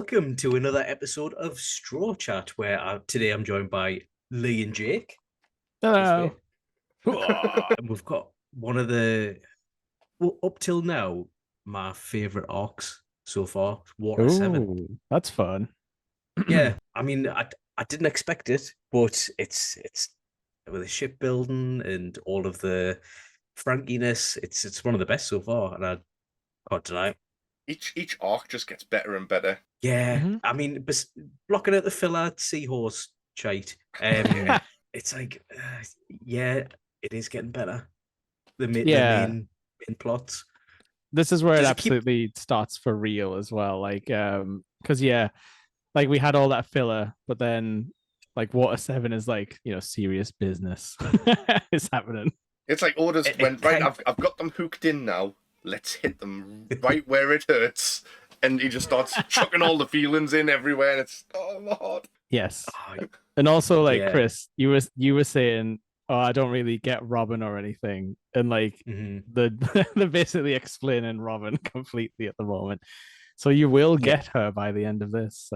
welcome to another episode of StrawChat, where today I'm joined by Lee and Jake. Hello. And we've got one of the, well, up till now, my favourite arcs so far, Water 7. Ooh, that's fun. Yeah, I mean, I didn't expect it, but it's with the shipbuilding and all of the frankiness, it's one of the best so far, and I can't deny it. Each arc just gets better and better. Yeah, Mhm. I mean, blocking out the filler seahorse shite. It's like, yeah, it is getting better. The Yeah. main plots. This is where it Does it keep- absolutely starts for real as well. Like, because like we had all that filler, but then like Water 7 is like, serious business is happening. It's like orders It went right. kind- I've got them hooked in now. Let's hit them right where it hurts, and he just starts chucking all the feelings in everywhere, and it's my heart. Yes. Oh, And also, like, Yeah. Chris, you were saying, oh, I don't really get Robin or anything. And like mhm. they're basically explaining Robin completely at the moment. So you will Yeah. get her by the end of this.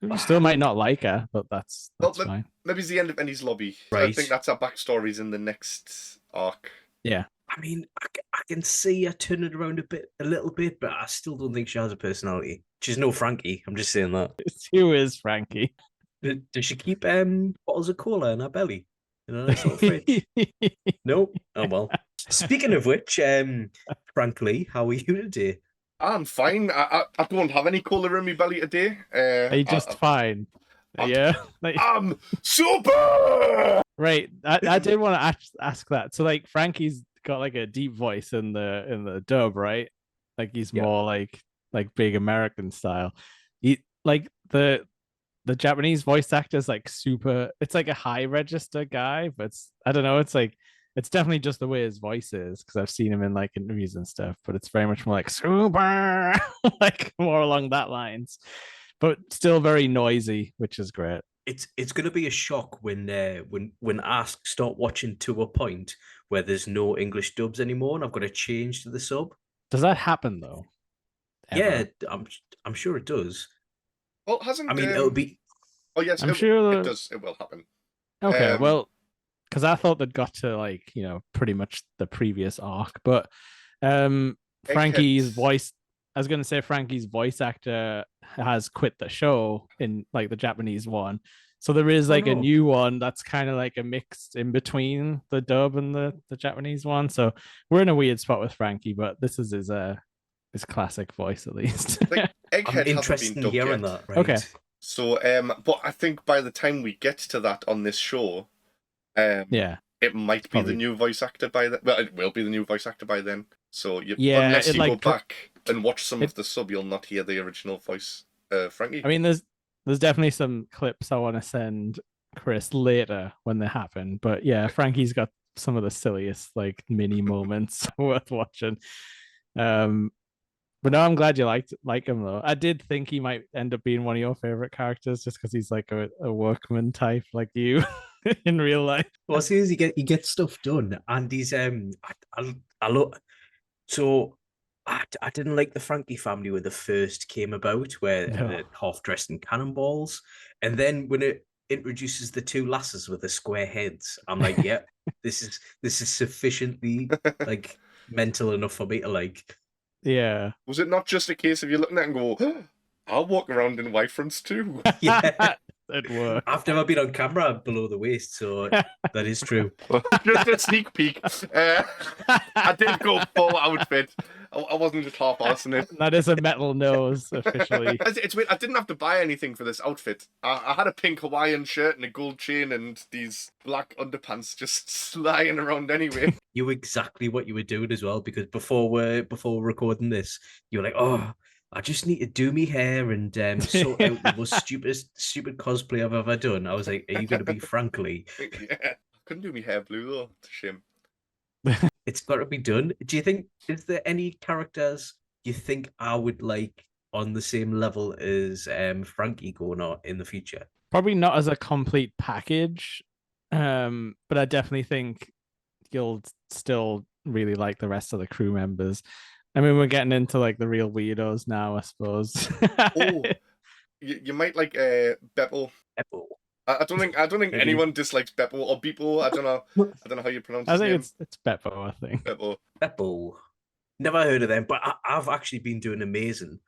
You still might not like her, but that's fine. Maybe it's the end of Endy's lobby. I Right. think that's our backstories in the next arc. Yeah. I mean, I can see her turn it around a little bit, but I still don't think she has a personality. She's no Frankie. I'm just saying that. Who is Frankie? Does she keep bottles of cola in her belly? In a nice little fridge? No? Oh, well. Speaking of which, frankly, how are you today? I'm fine. I don't have any cola in my belly today. Are you just fine? Yeah. Like, I'm super. right. I did want to ask that. So like Frankie's got like a deep voice in the dub, right? Like he's Yeah. more like big American style. He like the Japanese voice actor is like super. It's like a high register guy, but I don't know. It's like it's definitely just the way his voice is because I've seen him in like interviews and stuff. But it's very much more like super, like more along that lines, but still very noisy, which is great. It's going to be a shock when I start watching to a point where there's no English dubs anymore, and I've got to change to the sub. Does that happen though? Yeah, Ever? I'm sure it does. Well, hasn't I mean, it'll be. Oh yes, I'm sure it does. It will happen. Okay, well, because I thought they'd got to like pretty much the previous arc, but Frankie's voice. I was gonna say Frankie's voice actor has quit the show in like the Japanese one, so there is like a new one that's kind of like a mix in between the dub and the Japanese one. So we're in a weird spot with Frankie, but this is his classic voice at least. Like, I'm Egghead interested hasn't in been dubbed hearing yet. that. Right? Okay. So, but I think by the time we get to that on this show, Yeah. it might be Probably. the new voice actor by then. Well, it will be the new voice actor by then. So, Yeah, unless it, you go like, back and watch some of the sub, you'll not hear the original voice, Frankie. I mean, there's definitely some clips I want to send Chris later when they happen, but yeah, Frankie's got some of the silliest like mini moments worth watching. But no, I'm glad you like him though. I did think he might end up being one of your favorite characters just because he's like a workman type like you in real life. Well, as soon as he gets stuff done, and he's I look. So I didn't like the Frankie family when the first came about, where No. they're half dressed in cannonballs, and then when it introduces the two lasses with the square heads, I'm like, yeah, this is sufficiently like mental enough for me to like. Yeah. Was it not just a case of you looking at it and go, oh, I'll walk around in Y fronts too? Yeah, It worked. I've never been on camera below the waist, so that is true. Just a sneak peek. I did go full outfit. I wasn't just half-arsing it. That is a metal nose officially. It's weird. I didn't have to buy anything for this outfit. I had a pink Hawaiian shirt and a gold chain and these black underpants just lying around anyway. You were exactly what you were doing as well, because before we're recording this, you were like, oh, I just need to do me hair and sort out the most stupid cosplay I've ever done. I was like, are you going to be Frankly? Yeah. I couldn't do my hair blue though. It's a shame. It's got to be done. Do you think, is there any characters you think I would like on the same level as Frankie going on in the future? Probably not as a complete package, but I definitely think you'll still really like the rest of the crew members. I mean, we're getting into like the real weirdos now, I suppose. Oh, You might like Beppo. Apple. I don't think Maybe. anyone dislikes Beppo or Beepo. I don't know how you pronounce I his think name. it's Beppo, I think. Beppo. Apple. Never heard of them, but I've actually been doing amazing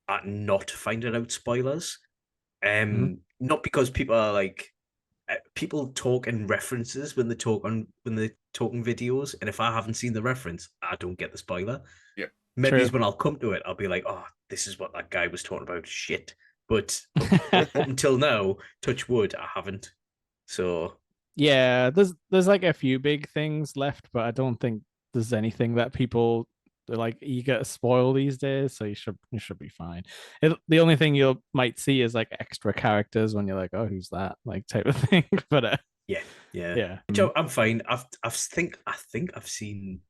at not finding out spoilers. Not because people are like people talk in references when they talk on when they're talking videos, and if I haven't seen the reference, I don't get the spoiler. Yeah. Maybe True. when I'll come to it, I'll be like, oh, this is what that guy was talking about. Shit. But up until now, touch wood, I haven't. So Yeah, there's like a few big things left, but I don't think there's anything that people are like eager to spoil these days. So you should be fine. The only thing you might see is like extra characters when you're like, oh, who's that? Like type of thing. But yeah. yeah. I'm fine. I think I've seen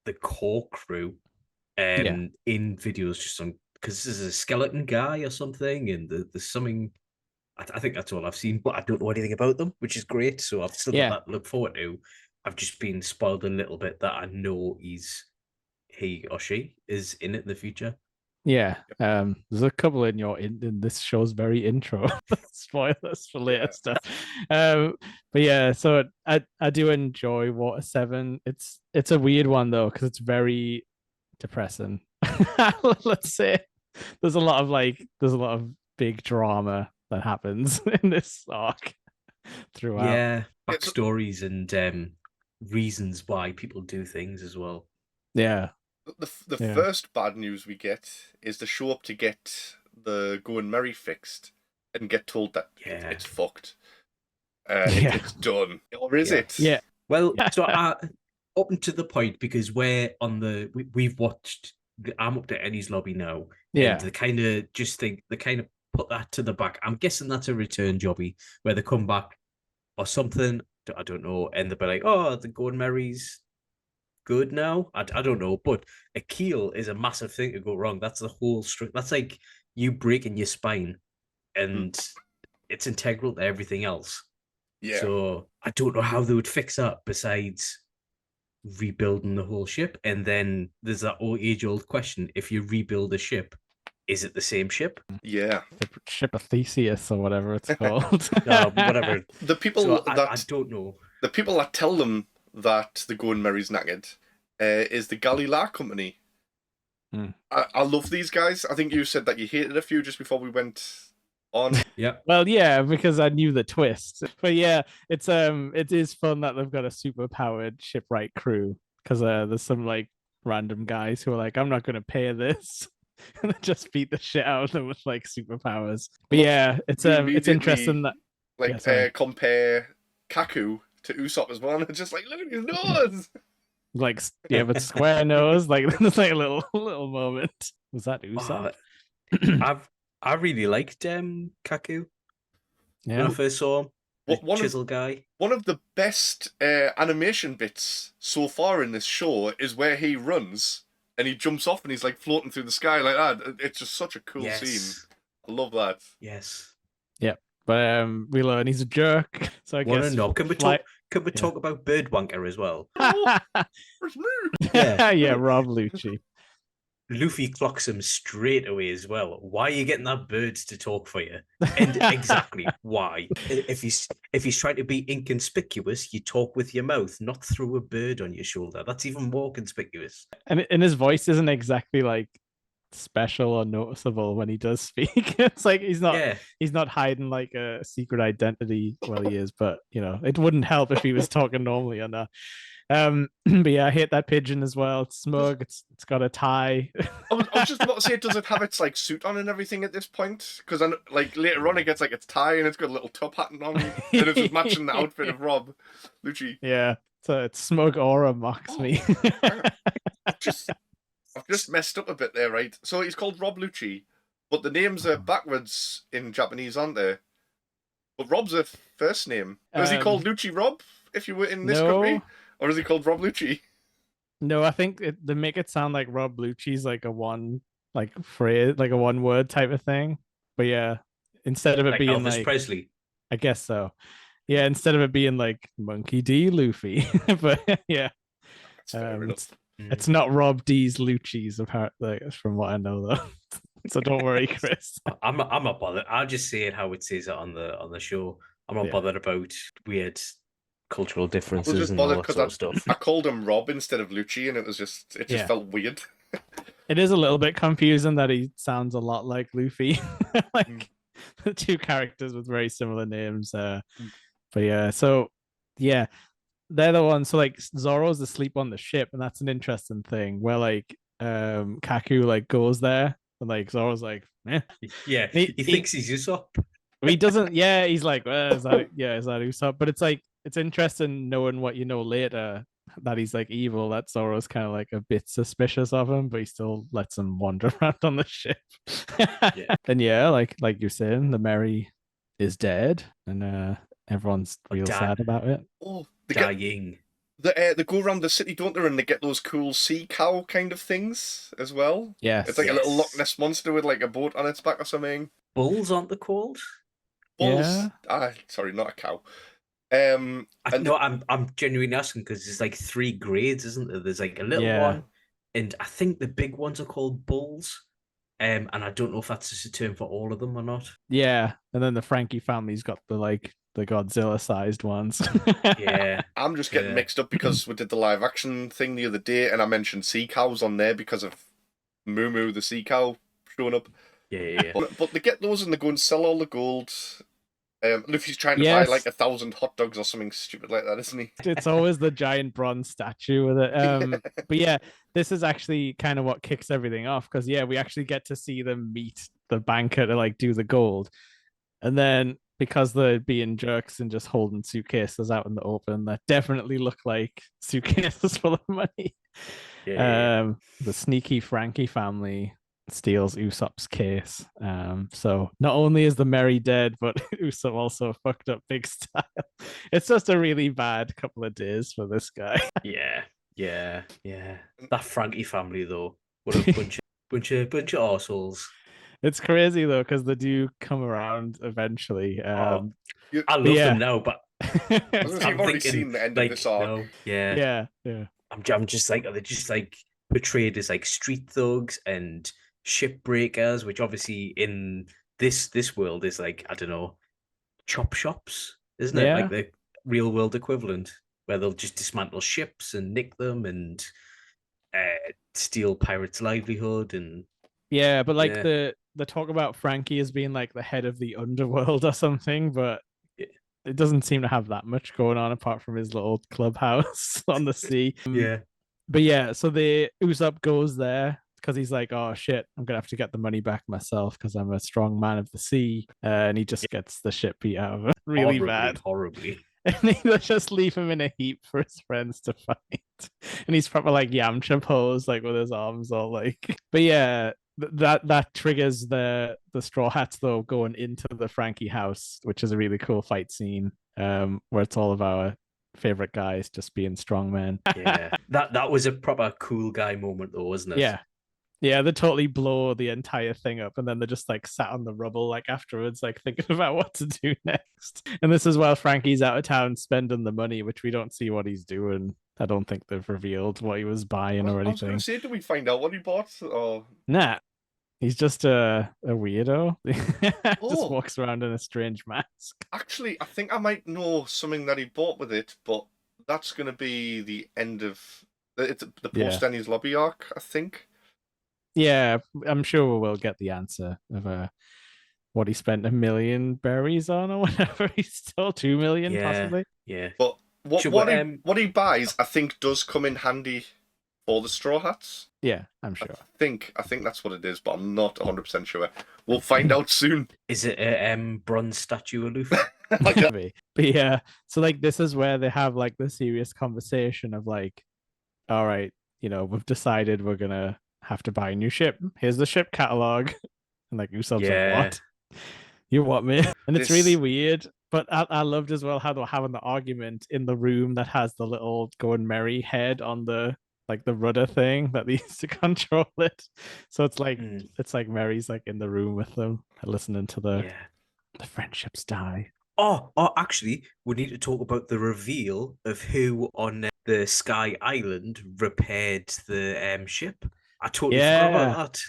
the core crew in videos just on because this is a skeleton guy or something, and there's something. I think that's all I've seen, but I don't know anything about them, which is great. So I've still got that to look forward to. I've just been spoiled a little bit that I know he or she is in it in the future. Yeah. There's a couple in this show's very intro spoilers for later stuff. But yeah, so I do enjoy Water 7. It's a weird one though, because it's very depressing. Let's say there's a lot of big drama that happens in this arc throughout. Yeah, backstories and reasons why people do things as well. Yeah. The first bad news we get is to show up to get the Going Merry fixed and get told that it's fucked. It's done. Or is it? Yeah. Well, so up to the point, because we've watched, I'm up to Ennie's Lobby now. Yeah. And they kind of put that to the back. I'm guessing that's a return jobby where they come back or something. I don't know. And they'll be like, oh, the Going Merry's good now. I don't know, but a keel is a massive thing to go wrong. That's the whole that's like you breaking your spine, and it's integral to everything else. Yeah. So I don't know how they would fix that besides rebuilding the whole ship. And then there's that age-old question: if you rebuild a ship, is it the same ship? Yeah. The ship of Theseus or whatever it's called. No, whatever. The people I don't know. The people that tell them that the Going Merry's knackered is the Galila company. I love these guys. I think you said that you hated a few just before we went on. Yeah. Well, yeah, because I knew the twist. But yeah, it is fun that they've got a super powered shipwright crew, because there's some like random guys who are like, I'm not going to pay this, and they just beat the shit out of them with like superpowers. But yeah, it's interesting that compare Kaku to Usopp as well, and it's just like, look at his nose. Like, yeah, but square nose, like there's like a little moment. Was that Usopp? I really liked Kaku when I first saw him. Chisel guy. One of the best animation bits so far in this show is where he runs and he jumps off and he's like floating through the sky like that. It's just such a cool scene. I love that. Yes. Yeah. But we learn he's a jerk. So I guess can we talk about Bird Wanker as well? Where's me? Yeah, Rob Lucci. Luffy clocks him straight away as well. Why are you getting that bird to talk for you? And exactly why? If he's trying to be inconspicuous, you talk with your mouth, not through a bird on your shoulder. That's even more conspicuous. And his voice isn't exactly like special or noticeable when he does speak. It's like he's not hiding like a secret identity. Well, he is, but you know, it wouldn't help if he was talking normally or not. But yeah, I hate that pigeon as well. It's smug. It's got a tie. I was just about to say, does it have its like suit on and everything at this point? Because like later on, it gets like its tie and it's got a little top hat on, and it's just matching the outfit of Rob Lucci. Yeah, so its smug aura mocks me. I've just messed up a bit there, right? So he's called Rob Lucci, but the names are backwards in Japanese, aren't they? But Rob's a first name. Is he called Lucci Rob if you were in this country? Or is he called Rob Lucci? No, I think they make it sound like Rob Lucci's like a one phrase, like a one word type of thing. But yeah, instead of it being Elvis like Presley. I guess so. Yeah, instead of it being like Monkey D. Luffy. But yeah. It's not Rob D's Lucci's apparently, from what I know though. So don't worry, Chris. I'm not bothered. I'll just say it how it says it on the show. I'm not bothered about weird cultural differences and all that sort of stuff. I called him Rob instead of Lucci, and it just felt weird. It is a little bit confusing that he sounds a lot like Luffy. Like the two characters with very similar names. But yeah, so yeah, they're the ones. So like Zoro's asleep on the ship, and that's an interesting thing where like Kaku like goes there, and like Zoro's like, eh. Yeah, he thinks he's Usopp. He doesn't. Yeah, he's like, is that Usopp? But it's like it's interesting knowing what you know later that he's like evil. That Zoro's kind of like a bit suspicious of him, but he still lets him wander around on the ship. And yeah, like you're saying, the Mary is dead, and everyone's real sad about it. Oh, dying. They go around the city, don't they? And they get those cool sea cow kind of things as well. Yes, it's like a little Loch Ness monster with like a boat on its back or something. Bulls, aren't they called? Bulls. Yeah. Sorry, not a cow. I'm genuinely asking because there's like 3 grades, isn't there? There's like a little one, and I think the big ones are called bulls. And I don't know if that's just a term for all of them or not. Yeah, and then the Frankie family's got the Godzilla-sized ones. Yeah, I'm just getting mixed up because we did the live action thing the other day, and I mentioned sea cows on there because of Moo Moo the sea cow showing up. Yeah. But they get those and they go and sell all the gold. Luffy's trying to buy like 1,000 hot dogs or something stupid like that, isn't he? It's always the giant bronze statue with it. But yeah, this is actually kind of what kicks everything off because we actually get to see them meet the banker to like do the gold, and then because they're being jerks and just holding suitcases out in the open that definitely look like suitcases full of money. The sneaky Frankie family steals Usopp's case. So not only is the Mary dead, but Usopp also fucked up big style. It's just a really bad couple of days for this guy. Yeah. That Frankie family though, what a bunch of arseholes. It's crazy though, because they do come around eventually. I love them now, but I've already seen the end of this arc. No, yeah. I'm just like, they're just like portrayed as like street thugs and shipbreakers, which obviously in this world is like, I don't know, chop shops, isn't it? Like the real world equivalent, where they'll just dismantle ships and nick them and steal pirates' livelihood. And but like the talk about Frankie as being like the head of the underworld or something, but it doesn't seem to have that much going on apart from his little clubhouse on the sea. But yeah, so the Usopp goes there because he's like, oh shit, I'm gonna have to get the money back myself because I'm a strong man of the sea, and he just gets the shit beat out of him really horribly. And they just leave him in a heap for his friends to fight, and he's probably like Yamcha pose, like with his arms all like. But yeah, that triggers the Straw Hats though going into the Frankie house, which is a really cool fight scene, where it's all of our favorite guys just being strong men. That was a proper cool guy moment though, wasn't it? Yeah, they totally blow the entire thing up, and then they're just like sat on the rubble like afterwards, like thinking about what to do next. And this is while Frankie's out of town spending the money, which we don't see what he's doing. I don't think they've revealed what he was buying or anything. I was going to say, did we find out what he bought? Or... Nah, he's just a weirdo. Just walks around in a strange mask. Actually, I think I might know something that he bought with it, but that's going to be the end of the post-Denny's lobby arc, I think. Yeah, I'm sure we'll get the answer of what he spent 1 million berries on or whatever. He's still 2 million possibly. Yeah. But what he buys, I think, does come in handy for the Straw Hats. Yeah, I'm sure. I think that's what it is, but I'm not 100% sure. We'll find out soon. Is it a bronze statue of Luffy? But yeah, so like this is where they have like the serious conversation of like, all right, we've decided we're gonna have to buy a new ship. Here's the ship catalog. And like Usopp's like, what? You what, man? And it's really weird. But I loved as well how they're having the argument in the room that has the little Going Merry head on the rudder thing that they used to control it. So it's like Mary's like in the room with them, listening to the friendships die. Oh, actually, we need to talk about the reveal of who on the Sky Island repaired the ship. I totally forgot about that.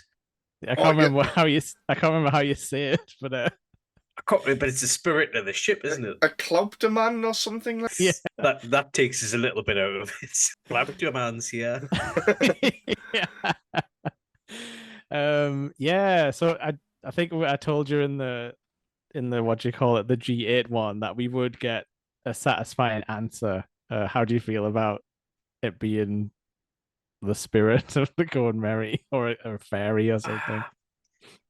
I can't remember how you say it, but I can't remember, but it's the spirit of the ship, isn't it? A Klauptermann or something like yeah. That takes us a little bit out of it. Klauptermann's here. Yeah. So I think I told you in the what do you call it, the G8 one, that we would get a satisfying answer. How do you feel about it being the spirit of the Going Merry or a fairy or something?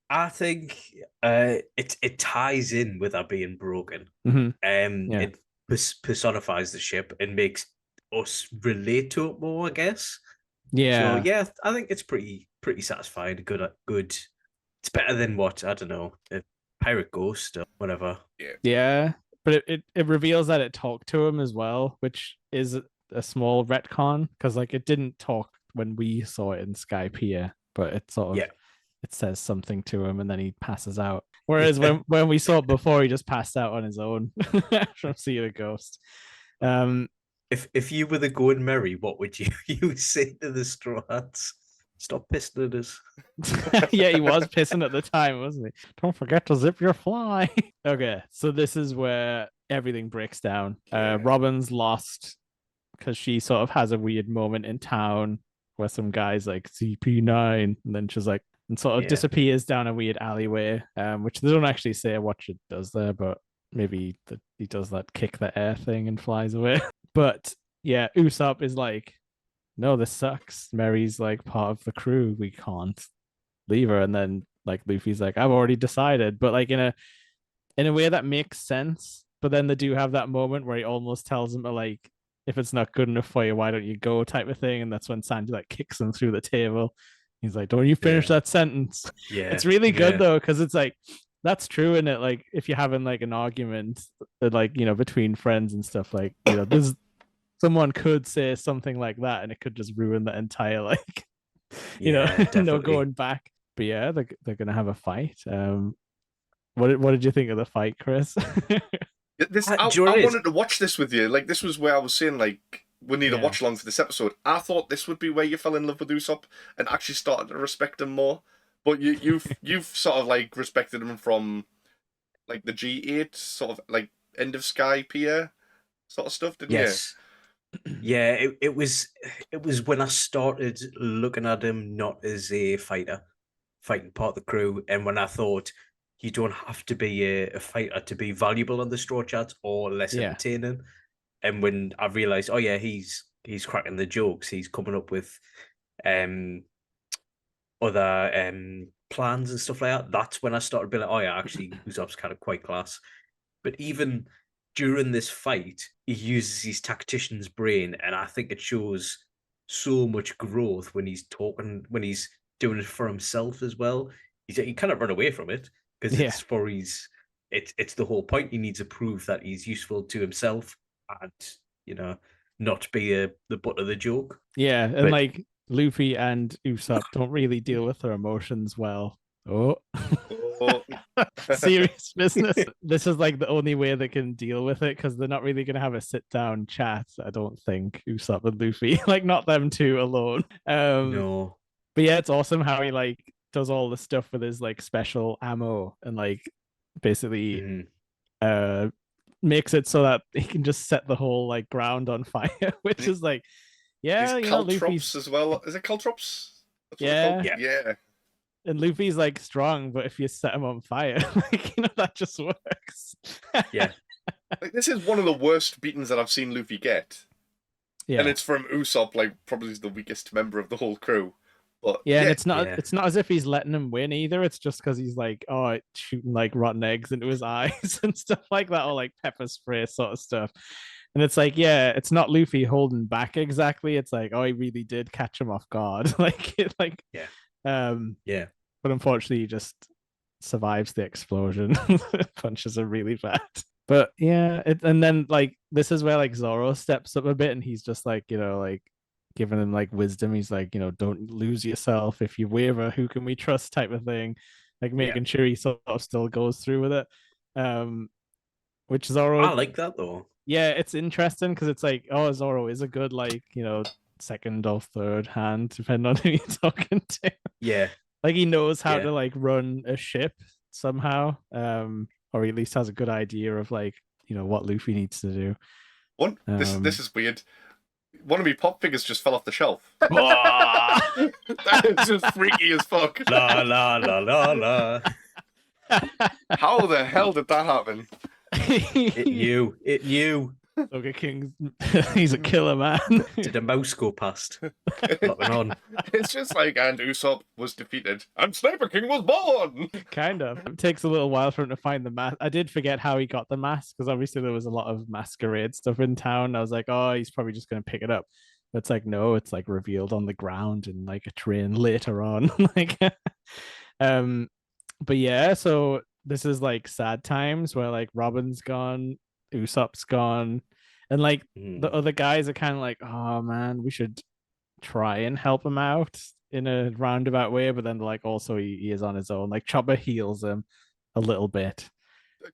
I think it ties in with our being broken. It personifies the ship and makes us relate to it more, I guess. Yeah. So yeah, I think it's pretty satisfying. Good. It's better than what, I don't know, a pirate ghost or whatever. Yeah. But it reveals that it talked to him as well, which is a small retcon, because like it didn't talk when we saw it in Skypiea, but it sort of it says something to him and then he passes out. Whereas when we saw it before, he just passed out on his own from seeing a ghost. If you were the Going Merry, what would you say to the Straw Hats? Stop pissing at us. Yeah, he was pissing at the time, wasn't he? Don't forget to zip your fly. Okay, so this is where everything breaks down. Robin's lost because she sort of has a weird moment in town where some guy's like CP9, and then she's like, and sort of disappears down a weird alleyway, which they don't actually say what she does there, but maybe he does that kick the air thing and flies away. But yeah, Usopp is like, no, this sucks. Mary's like part of the crew. We can't leave her. And then like Luffy's like, I've already decided, but like in a way that makes sense. But then they do have that moment where he almost tells him to like, if it's not good enough for you, why don't you go, type of thing. And that's when Sanji like kicks him through the table. He's like, don't you finish that sentence? Yeah, it's really good though, because it's like, that's true in it. Like if you're having like an argument, like, you know, between friends and stuff, like, you know, there's someone could say something like that and it could just ruin the entire, like, you know, no going back. But yeah, they're gonna have a fight. What did you think of the fight, Chris? I wanted to watch this with you. Like, this was where I was saying, like, we need a watch along for this episode. I thought this would be where you fell in love with Usopp and actually started to respect him more. But you've sort of like respected him from like the G8 sort of like end of Skypiea sort of stuff, didn't you? Yeah, it was when I started looking at him not as a fighter, fighting part of the crew, and when I thought you don't have to be a fighter to be valuable on the StrawChats or less entertaining. And when I realized, oh yeah, he's cracking the jokes, he's coming up with other plans and stuff like that. That's when I started being like, oh yeah, actually Usopp's kind of quite class. But even during this fight, he uses his tactician's brain, and I think it shows so much growth when he's talking, when he's doing it for himself as well. He cannot run away from it because it's for it's the whole point. He needs to prove that he's useful to himself and, you know, not be the butt of the joke. Yeah, and like Luffy and Usopp don't really deal with their emotions well. Serious business. This is like the only way they can deal with it, because they're not really going to have a sit down chat, I don't think, Usopp and Luffy. Like, not them two alone. No. But yeah, it's awesome how he like does all the stuff with his like special ammo and like basically makes it so that he can just set the whole like ground on fire, which is like, yeah, you know, Luffy's as well. Is it caltrops? Yeah. And And Luffy's like strong, but if you set him on fire, like, you know, that just works. Yeah. Like, this is one of the worst beatings that I've seen Luffy get. Yeah. And it's from Usopp, like probably the weakest member of the whole crew. But and it's not as if he's letting him win either. It's just because he's like, shooting like rotten eggs into his eyes and stuff like that, or like pepper spray sort of stuff. And it's like, yeah, it's not Luffy holding back exactly. It's like, he really did catch him off guard. But unfortunately, he just survives the explosion. Punches are really bad. But yeah, and then like this is where like Zoro steps up a bit, and he's just like, you know, like giving him like wisdom. He's like, you know, don't lose yourself. If you waver, who can we trust? Type of thing. Like making sure he sort of still goes through with it. Which Zoro, I like that though. Yeah, it's interesting because it's like, Zoro is a good, like, you know, second or third hand, depending on who you're talking to. Yeah. Like he knows how Yeah. to like run a ship somehow, or he at least has a good idea of like what Luffy needs to do. This is weird. One of my pop figures just fell off the shelf. Whoa! That is just freaky as fuck. La la la la la. How the hell did that happen? It knew. Soga King's he's a killer, man. Did a mouse go past? Locking on. It's just like, and Usopp was defeated, and Sniper King was born. Kind of. It takes a little while for him to find the mask. I did forget how he got the mask because obviously there was a lot of masquerade stuff in town. I was like, oh, he's probably just going to pick it up. But it's like, no, it's like revealed on the ground in like a train later on. Like, but yeah, so this is like sad times where like Robin's gone, Usopp's gone, and like the other guys are kind of like, oh man, we should try and help him out in a roundabout way, but then like also he is on his own. Like Chopper heals him a little bit.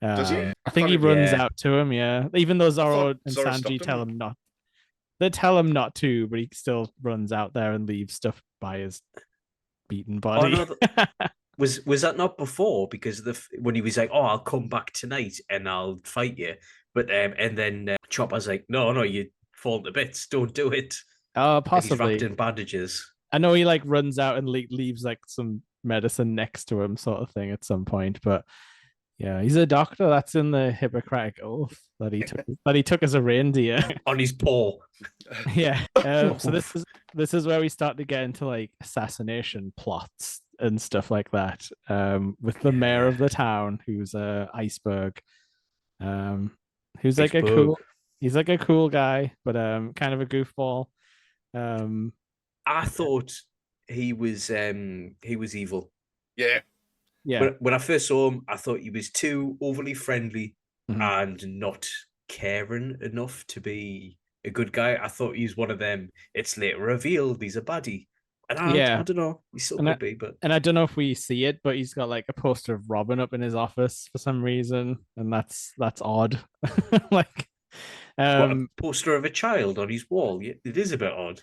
Does he? I think he runs yeah. out to him, yeah. Even though Zoro and Zoro Sanji stopped tell him. him not. They tell him not to, but he still runs out there and leaves stuff by his beaten body. Oh, no, was that not before? Because when he was like, "Oh, I'll come back tonight and I'll fight you," but and then Chopper's like, "No, you fall to bits. Don't do it." Oh, And he's possibly. wrapped in bandages. I know he like runs out and leaves like some medicine next to him, sort of thing, at some point. But yeah, he's a doctor. That's in the Hippocratic Oath that he took as a reindeer. On his paw. Yeah. So this is where we start to get into like assassination plots and stuff like that. With the mayor of the town, who's Iceberg. Who's like he's like a cool guy, but kind of a goofball. I thought he was evil. Yeah. Yeah. When I first saw him, I thought he was too overly friendly Mhm. and not caring enough to be a good guy. I thought he's one of them. It's later revealed he's a baddie. And I don't know. He still could be, but and I don't know if we see it, but he's got like a poster of Robin up in his office for some reason, and that's odd. Like, what, a poster of a child on his wall. It is a bit odd.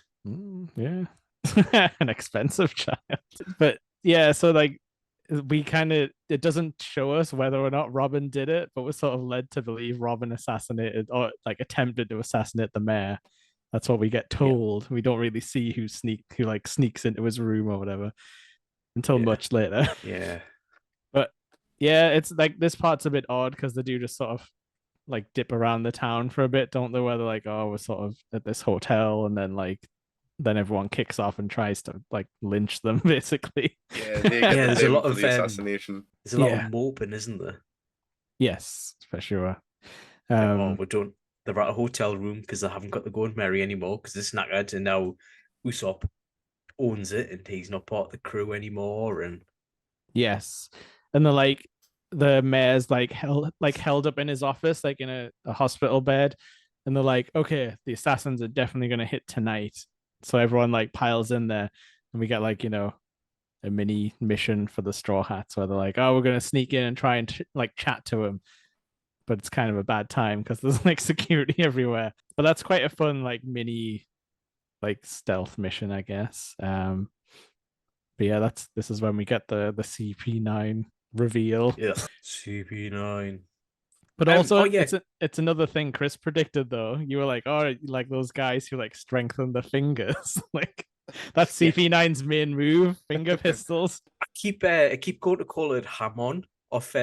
Yeah, an expensive child, but yeah. So like, we kind of it doesn't show us whether or not Robin did it, but we're sort of led to believe Robin assassinated or like attempted to assassinate the mayor. That's what we get told. Yeah. We don't really see who sneaks into his room or whatever until much later. Yeah. But yeah, it's like this part's a bit odd because they do just sort of like dip around the town for a bit, don't they? Where they're like, oh, we're sort of at this hotel, and then everyone kicks off and tries to like lynch them, basically. Yeah, there's a lot of assassination. There's a lot of moping, isn't there? Yes, for sure. We're done. They're at a hotel room because they haven't got the Golden Mary anymore because it's knackered, and now Usopp owns it and he's not part of the crew anymore. And yes, and they're like the mayor's like held up in his office, like in a hospital bed, and they're like, okay, the assassins are definitely gonna hit tonight. So everyone like piles in there, and we get like a mini mission for the Straw Hats where they're like, oh, we're gonna sneak in and try and like chat to him. But it's kind of a bad time because there's like security everywhere. But that's quite a fun like mini like stealth mission, I guess. But yeah, this is when we get the CP9 reveal. Yeah, CP9. But also, it's another thing Chris predicted though. You were like, oh, like those guys who like strengthen the fingers, like that's CP9's main move, finger pistols. I keep going to call it Hamon off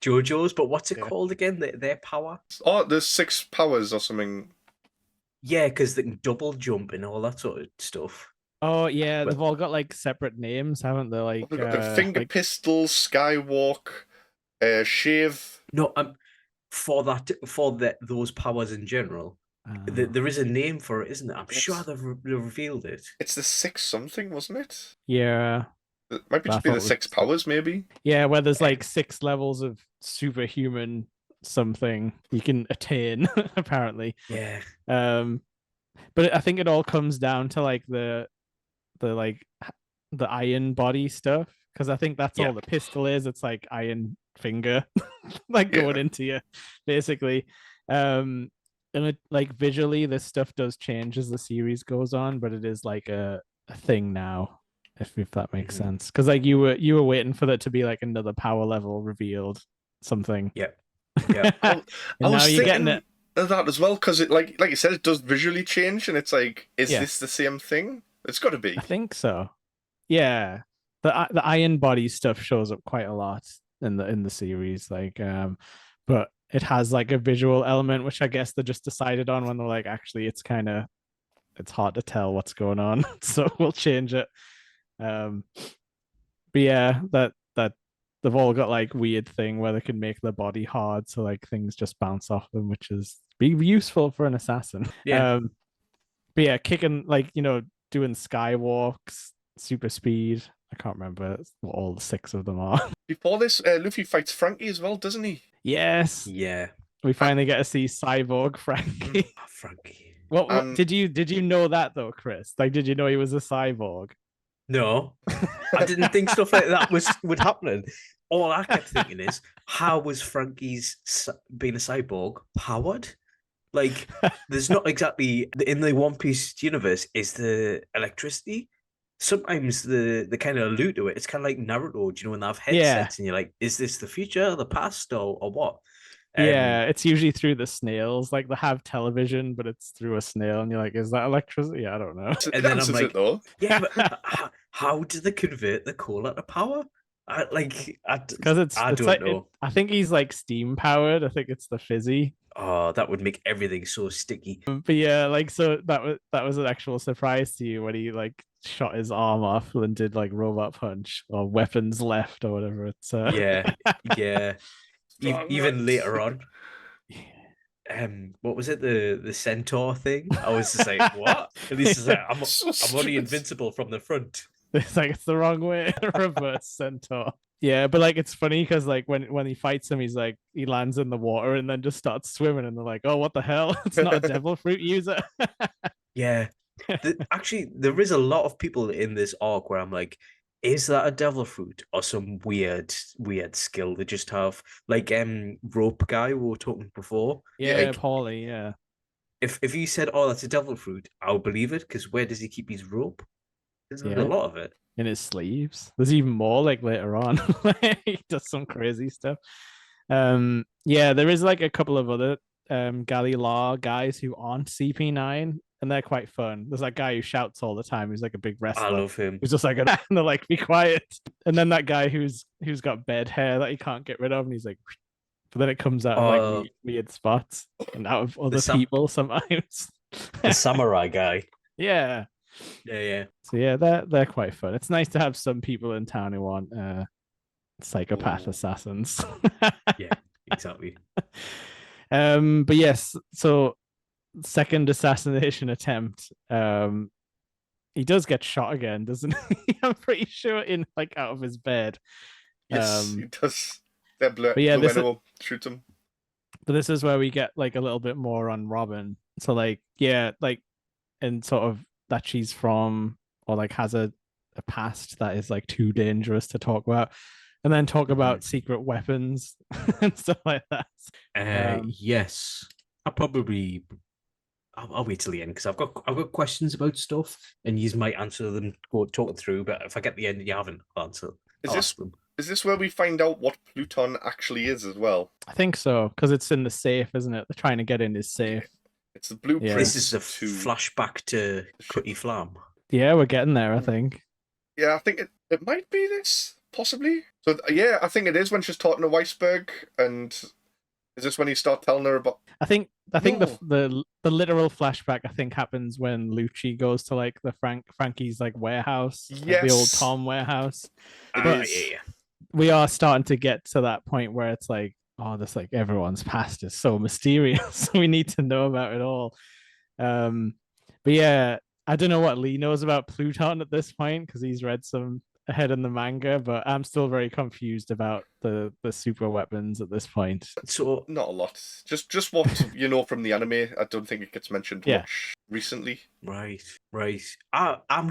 JoJo's, but what's it called again? Their power? Oh, there's 6 powers or something. Yeah, because they can double jump and all that sort of stuff. Oh yeah, they've all got like separate names, haven't they? Like the finger pistol, skywalk, shave. No, for those powers in general. There is a name for it, isn't it? I'm sure they've revealed it. It's the 6 something, wasn't it? Yeah. It might just be the 6 powers, maybe. Yeah, where there's like 6 levels of superhuman something you can attain, apparently. Yeah. But I think it all comes down to like the iron body stuff, because I think that's all the pistol is. It's like iron finger, like going into you, basically. And it, like visually, this stuff does change as the series goes on, but it is like a thing now. if that makes Mhm. sense. Because like you were waiting for there to be like another power level revealed, something. Yep. Yeah. I And now was you're getting thinking it. of that as well because it like you said, it does visually change, and it's like, is Yeah. this the same thing? It's got to be. I think so. Yeah. The iron body stuff shows up quite a lot in the series, like but it has like a visual element which I guess they just decided on when they're like, actually it's hard to tell what's going on, so we'll change it. Um but yeah, that they've all got like weird thing where they can make their body hard so like things just bounce off them, which is be useful for an assassin. Yeah. But yeah, kicking like doing skywalks, super speed. I can't remember what all the 6 of them are. Before this, Luffy fights Frankie as well, doesn't he? Yes, Yeah. we finally get to see Cyborg Frankie. Oh, Frankie. What did you know that though, Chris? Like, did you know he was a cyborg? No, I didn't think stuff like that would happen. All I kept thinking is, how was Frankie's being a cyborg powered? Like, there's not exactly in the One Piece universe is the electricity. Sometimes the kind of allude to it. It's kind of like Naruto, do you know, when they have headsets and you're like, is this the future, the past, or what? Yeah, it's usually through the snails. Like they have television, but it's through a snail, and you're like, is that electricity? I don't know. And then I'm like, it, though. yeah, but how do they convert the cola to power? Because I it's don't like know. I think he's like steam powered. I think it's the fizzy. Oh, that would make everything so sticky. But yeah, like so that was an actual surprise to you when he like shot his arm off and did like robot punch or weapons left or whatever. It's Yeah, yeah. Even later on, what was it? The centaur thing? I was just like, what? And he's just like, I'm only invincible from the front. It's like it's the wrong way. Reverse centaur. Yeah, but like it's funny because like when he fights him, he's like he lands in the water and then just starts swimming, and they're like, "Oh, what the hell? It's not a devil fruit user." Yeah, actually, there is a lot of people in this arc where I'm like, is that a devil fruit or some weird skill they just have? Like rope guy we were talking before. Yeah, Like, Paulie. Yeah. if you said, oh, that's a devil fruit, I'll believe it because where does he keep his rope? There's a Yeah. lot of it. In his sleeves. There's even more like later on. He does some crazy stuff. Yeah, there is like a couple of other Galley Law guys who aren't CP9 and they're quite fun. There's that guy who shouts all the time who's like a big wrestler. I love him. Who's just like and they're like, be quiet. And then that guy who's got bed hair that he can't get rid of, and he's like, but then it comes out of like weird spots and out of other people sometimes. The samurai guy. Yeah. Yeah. So yeah, they're quite fun. It's nice to have some people in town who aren't psychopath assassins. Yeah, exactly. But yes, so second assassination attempt. He does get shot again, doesn't he? I'm pretty sure in like out of his bed. Yes, he does. That shoot him. But this is where we get like a little bit more on Robin. So like, yeah, like and sort of that she's from or like has a past that is like too dangerous to talk about, and then talk about secret weapons and stuff like that. Yes, I'll wait till the end because I've got questions about stuff and you might answer them talking through, but if I get the end and you haven't answered, is this where we find out what Pluton actually is as well? I think so, because it's in the safe, isn't it? They're trying to get in his safe. It's the blueprint. Yeah. This is a flashback to Cutty Flam. Yeah, we're getting there, I think. Yeah, I think it might be this, possibly. So yeah, I think it is when she's talking to Weisberg, and is this when he starts telling her about? I think the literal flashback I think happens when Lucci goes to like the Frankie's like warehouse, like the old Tom warehouse. But we are starting to get to that point where it's like, oh, this like everyone's past is so mysterious. We need to know about it all. But yeah, I don't know what Lee knows about Pluton at this point because he's read some ahead in the manga, but I'm still very confused about the super weapons at this point. So not a lot. Just what you know from the anime. I don't think it gets mentioned much recently. Right. I'm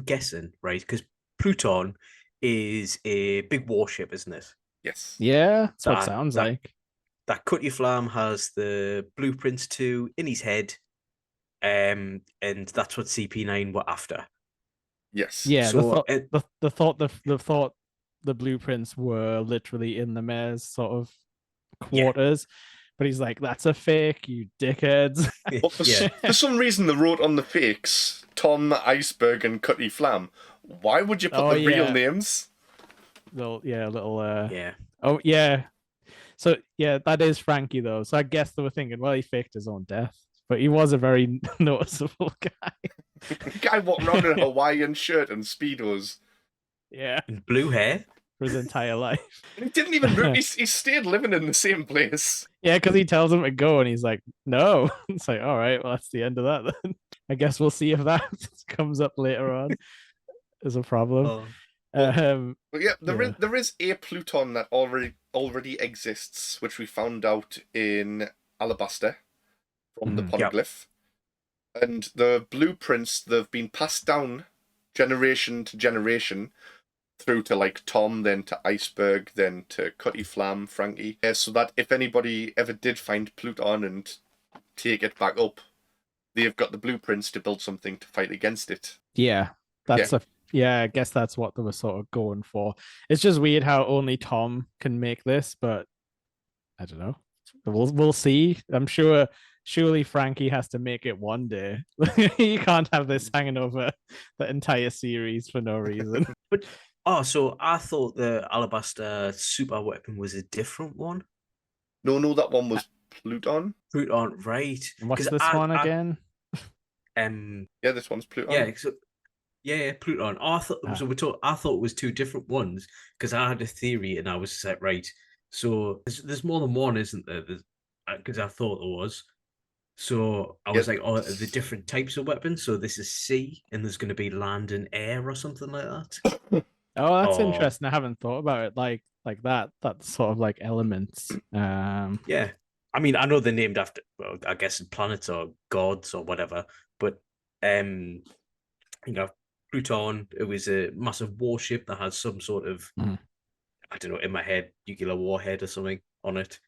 guessing, right? Because Pluton is a big warship, isn't it? Yes. Yeah, that's what it sounds like. That Cutty Flam has the blueprints to in his head, and that's what CP9 were after. Yes. Yeah, So the thought the blueprints were literally in the mayor's sort of quarters, but he's like, "That's a fake, you dickheads." But for some reason, they wrote on the fakes Tom, Iceberg, and Cutty Flam. Why would you put the real names? little yeah. Oh yeah. So yeah, that is Frankie though. So I guess they were thinking, well, he faked his own death, but he was a very noticeable guy. Guy walking around in a Hawaiian shirt and speedos. Yeah, And blue hair. for his entire life. And he didn't even move. He stayed living in the same place. Yeah, because he tells him to go, and he's like, "No." It's like, all right, well, that's the end of that then. I guess we'll see if that comes up later on as a problem. But yeah, there is a Pluton that already exists, which we found out in Alabaster from the poneglyph. And the blueprints, they've been passed down generation to generation through to like Tom, then to Iceberg, then to Cutty Flam, Frankie. So that if anybody ever did find Pluton and take it back up, they've got the blueprints to build something to fight against it. Yeah, I guess that's what they were sort of going for. It's just weird how only Tom can make this, but I don't know. We'll see. I'm sure surely Frankie has to make it one day. You can't have this hanging over the entire series for no reason. But so I thought the Alabaster super weapon was a different one. No, that one was Pluton. Pluton, right? And what's this one again? Yeah, this one's Pluton. Yeah, Pluton. I thought it was two different ones because I had a theory and I was set right. So there's more than one, isn't there? Because I thought there was. So I was like, oh, the different types of weapons. So this is sea, and there's going to be land and air or something like that. Oh, that's interesting. I haven't thought about it like that. That's sort of like elements. Yeah. I mean, I know they're named after, well, I guess planets or gods or whatever, but Pluton, it was a massive warship that has some sort of, I don't know, in my head, nuclear warhead or something on it.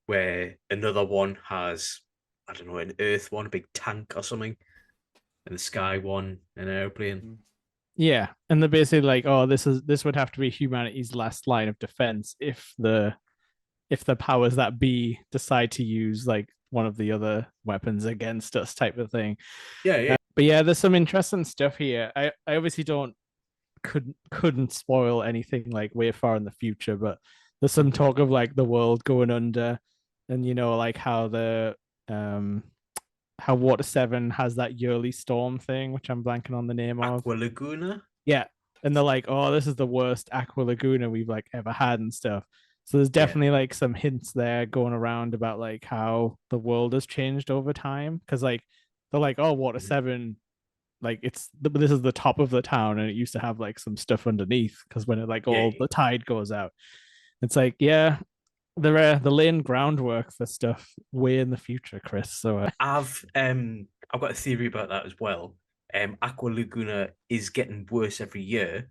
Where another one has, I don't know, an Earth one, a big tank or something, and the Sky one, an airplane. Yeah, and they're basically like, oh, this would have to be humanity's last line of defense if the powers that be decide to use like one of the other weapons against us, type of thing. Yeah. But yeah, there's some interesting stuff here. I obviously couldn't spoil anything like way far in the future, but there's some talk of like the world going under, and like how the how Water 7 has that yearly storm thing, which I'm blanking on the name of. Aqua Laguna? Yeah. And they're like, oh, this is the worst Aqua Laguna we've like ever had and stuff. So there's definitely like some hints there going around about like how the world has changed over time. Cause like they're like, oh, Water 7, like this is the top of the town and it used to have like some stuff underneath because when it like all the tide goes out. It's like, yeah, they're laying groundwork for stuff way in the future, Chris. So I've got a theory about that as well. Aqua Laguna is getting worse every year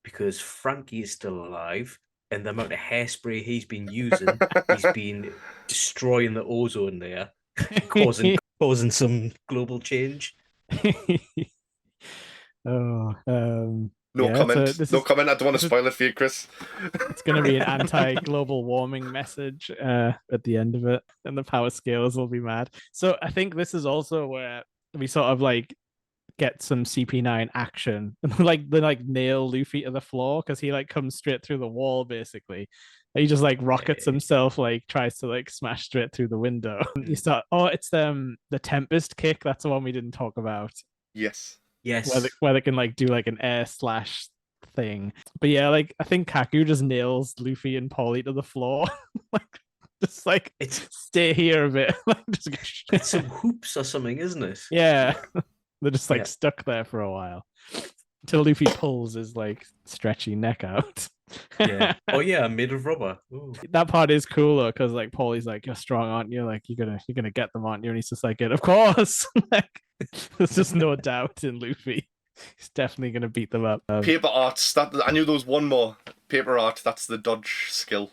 because Frankie is still alive, and the amount of hairspray he's been using, he's been destroying the ozone there, causing some global change. No comment. No comment. I don't want to spoil it for you, Chris. It's going to be an anti-global warming message at the end of it, and the power scales will be mad. So I think this is also where we sort of like get some CP9 action, and they like nail Luffy to the floor because he like comes straight through the wall basically. He just like rockets himself, like tries to like smash straight through the window. You start. Oh, it's the Tempest kick. That's the one we didn't talk about. Yes. Where they can like do like an air slash thing. But yeah, like I think Kaku just nails Luffy and Paulie to the floor. Stay here a bit. It's some hoops or something, isn't it? Yeah. They're just like stuck there for a while. Until Luffy pulls his like stretchy neck out. Yeah. Oh yeah, made of rubber. Ooh. That part is cooler because like Paulie's like, you're strong, aren't you? Like you're gonna get them, aren't you? And he's just like, of course. Like there's just no doubt in Luffy. He's definitely gonna beat them up. Paper arts. I knew there was one more. Paper art. That's the dodge skill.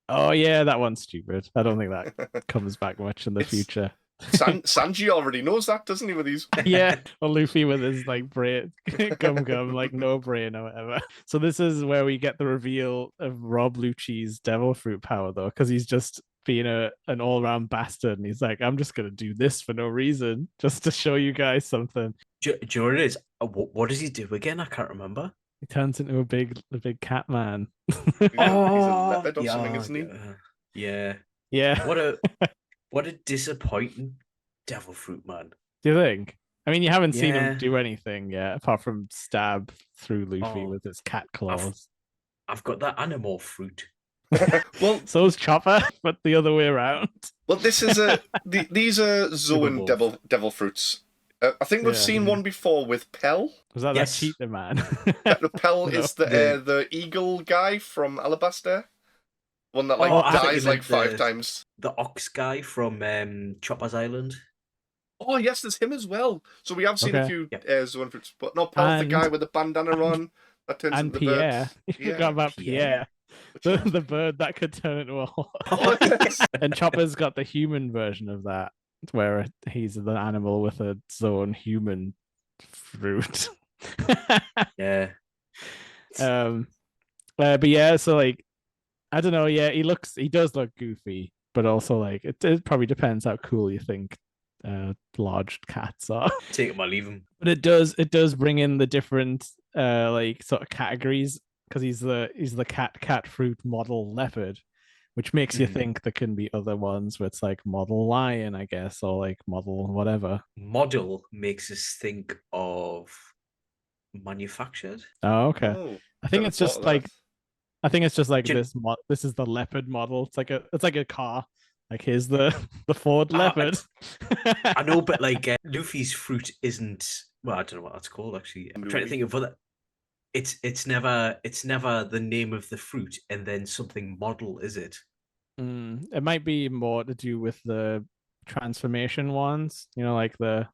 Oh yeah, that one's stupid. I don't think that comes back much in the future. Sanji already knows that, doesn't he? With these, Yeah, or Luffy with his like brain, gum, like no brain or whatever. So this is where we get the reveal of Rob Lucci's devil fruit power, though, because he's just being an all-round bastard, and he's like, I'm just gonna do this for no reason, just to show you guys something. Do you know what it is? What does he do again? I can't remember. He turns into a big cat man. he's a leopard or something, isn't he? Yeah. Yeah. What a disappointing devil fruit man. Do you think? I mean, you haven't seen Yeah. him do anything yet, apart from stab through Luffy with his cat claws. I've got that animal fruit. Well, so's Chopper, but the other way around. Well, this is these are Zoan devil fruits. I think we've seen one before with Pell. Was that that cheetah man? Pell is the eagle guy from Alabasta. One that dies like 5 times. The ox guy from Chopper's Island. Oh yes, there's him as well. So we have seen a few Zoan fruits, but no, Pell's the guy with the bandana on. That turns into Pierre. The bird. You forgot about Pierre. The bird that could turn into a horse. Oh, yes. And Chopper's got the human version of that, where he's the animal with a Zoan human fruit. Yeah. But yeah, so like, I don't know. Yeah, he does look goofy, but also like it probably depends how cool you think large cats are. Take them or leave them. But it does bring in the different like sort of categories, because he's the cat fruit model leopard, which makes you think there can be other ones where it's like model lion, I guess, or like model whatever. Model makes us think of manufactured. Oh, okay. I think it's just like this is the leopard model. It's like a car. Like here's the Ford Leopard. I know, but like Luffy's fruit isn't. Well, I don't know what that's called actually. I'm trying to think of other. It's never the name of the fruit and then something model, is it? It might be more to do with the transformation ones. You know, like the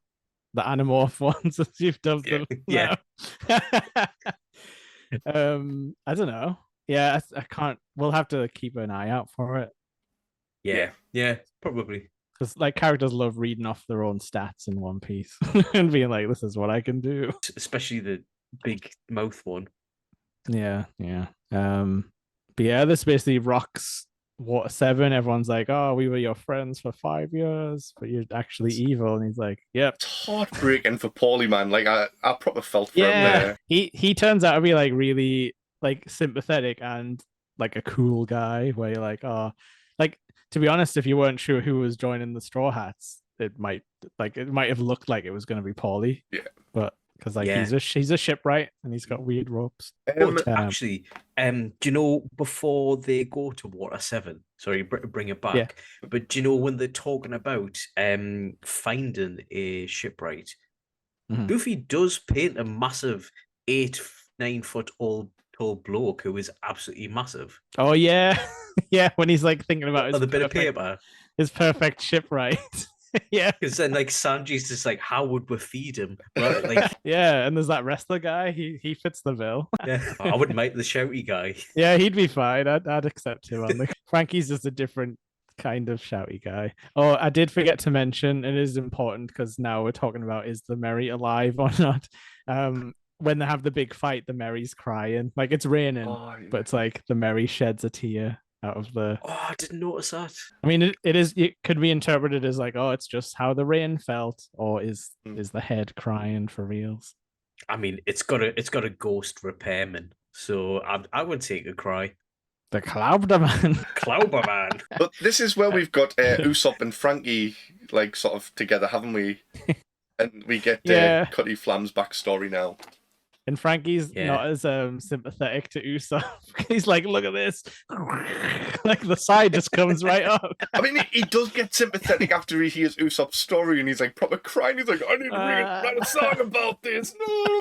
Animorph ones, as you've dubbed them. Yeah. I don't know. Yeah, I can't. We'll have to keep an eye out for it. Yeah, probably. Because like characters love reading off their own stats in One Piece and being like, "This is what I can do." Especially the big mouth one. Yeah. But yeah, this basically rocks Water 7. Everyone's like, "Oh, we were your friends for 5 years, but you're actually evil." And he's like, "Yep." It's heartbreaking for Paulie, man. Like I proper felt for him there. He turns out to be like really like sympathetic and like a cool guy. Where you're like, oh, like to be honest, if you weren't sure who was joining the Straw Hats, it might have looked like it was going to be Paulie. Yeah, but because like he's a shipwright and he's got weird ropes. Actually, do you know before they go to Water 7? Sorry, bring it back. But do you know when they're talking about finding a shipwright? Luffy does paint a massive 8-9 foot tall bloke who is absolutely massive. Oh yeah, yeah. When he's like thinking about the bit of paper, his perfect shipwright. Yeah, because then like Sanji's just like, how would we feed him? Well, like, yeah, and there's that wrestler guy. He fits the bill. Yeah, I wouldn't make the shouty guy. Yeah, he'd be fine. I'd accept him on the. Frankie's just a different kind of shouty guy. Oh, I did forget to mention, it is important because now we're talking about is the Merry alive or not. When they have the big fight, the Merry's crying. Like it's raining, but it's like the Merry sheds a tear out of the. Oh, I didn't notice that. I mean, it could be interpreted as like, oh, it's just how the rain felt, or is the head crying for reals? I mean, it's got a ghost repairman, so I would say it could cry. The Clouderman. Clouderman. But this is where we've got Usopp and Frankie like sort of together, haven't we? And we get Cutty Flam's backstory now. And Frankie's not as sympathetic to Usopp. He's like, look at this. Like the side just comes right up. I mean, he does get sympathetic after he hears Usopp's story and he's like proper crying. He's like, I need to write a song about this. No.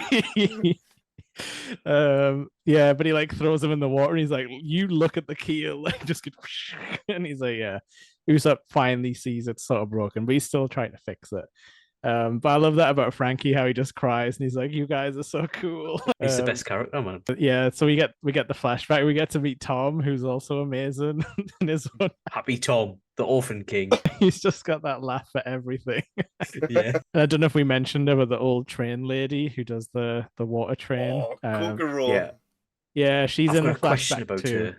Yeah, but he like throws him in the water and he's like, you look at the keel, like just get and he's like, yeah. Usopp finally sees it's sort of broken, but he's still trying to fix it. But I love that about Frankie, how he just cries and he's like, "You guys are so cool." He's the best character, man. Yeah, so we get the flashback. We get to meet Tom, who's also amazing in his own. Happy Tom, the Orphan King. He's just got that laugh for everything. Yeah. I don't know if we mentioned her, but the old train lady who does the water train. Oh, Kokoro. Yeah. Yeah, she's I've in got the a question flashback about too.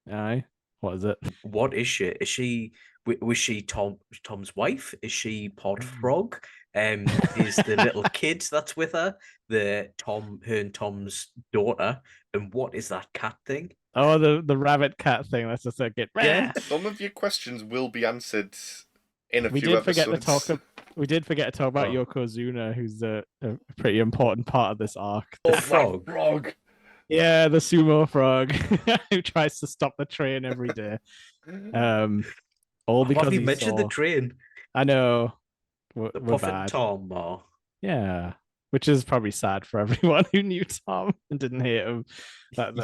her. Aye, what is it? What is she? Is she was she Tom's wife? Is she Pod Frog? Is the little kid that's with her her and Tom's daughter? And what is that cat thing? Oh, the rabbit cat thing. That's just like it. Yeah. Some of your questions will be answered in a We few did episodes. forget to talk. We did forget to talk about Yokozuna, who's a pretty important part of this arc. Oh, frog. frog. Yeah, the sumo frog who tries to stop the train every day. All because Have you he mentioned saw... the train? I know. We're Prophet bad. Tom, or... Yeah, which is probably sad for everyone who knew Tom and didn't hate him. But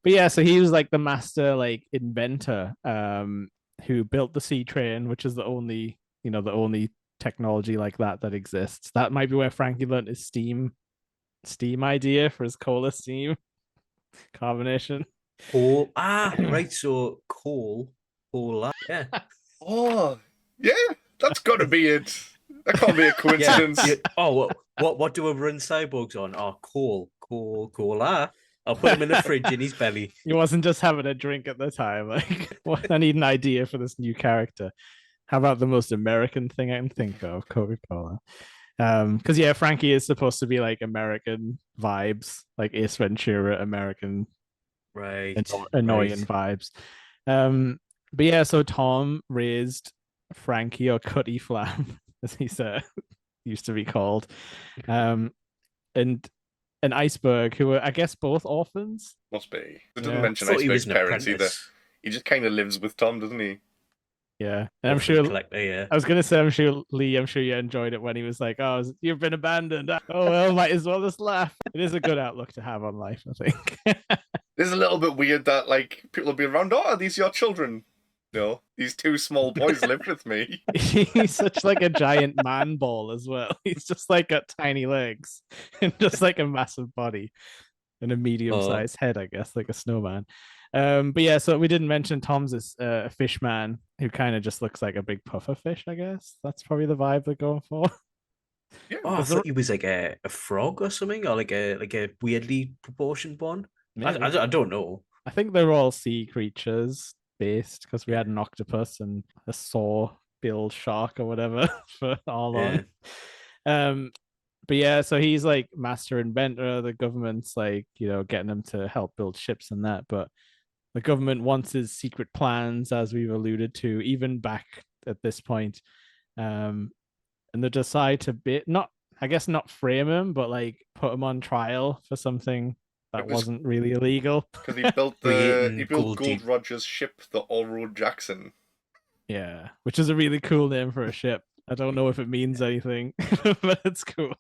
yeah, so he was like the master like inventor who built the sea train, which is the only technology like that exists. That might be where Frankie learned his steam idea for his cola steam carbonation. Coal. Right. So cola. Yeah. Oh, yeah. That's got to be it. That can't be a coincidence. Yeah. Oh, what do we run cyborgs on? Oh, cola. I'll put him in the fridge in his belly. He wasn't just having a drink at the time. Like, I need an idea for this new character. How about the most American thing I can think of? Coca-Cola. Because yeah, Frankie is supposed to be like American vibes, like Ace Ventura, American, right? Annoying vibes. But yeah, so Tom raised Frankie, or Cutty Flam, as he said, used to be called, and an Iceberg, who were, I guess, both orphans. Must be. It doesn't mention Iceberg's parents either. He just kind of lives with Tom, doesn't he? Yeah, and I'm sure. Yeah. I was gonna say, I'm sure you enjoyed it when he was like, "Oh, you've been abandoned." Oh well, might as well just laugh. It is a good outlook to have on life, I think. It's a little bit weird that like people will be around. Oh, are these your children? No, these two small boys live with me. He's such like a giant man ball as well. He's just like got tiny legs and just like a massive body and a medium-sized head, I guess, like a snowman. But yeah, so we didn't mention Tom's is a fish man who kind of just looks like a big puffer fish, I guess. That's probably the vibe they're going for. Yeah. I thought he was like a frog or something, or like a weirdly proportioned one. I don't know. I think they're all sea creatures based, because we had an octopus and a saw-billed shark or whatever for all on. But yeah, so he's like master inventor. The government's like, getting him to help build ships and that, but the government wants his secret plans, as we've alluded to, even back at this point. And they decide to not frame him, but like put him on trial for something that wasn't really illegal. Because he built Gold Roger's ship, the Allroad Jackson. Yeah, which is a really cool name for a ship. I don't know if it means anything, but it's cool.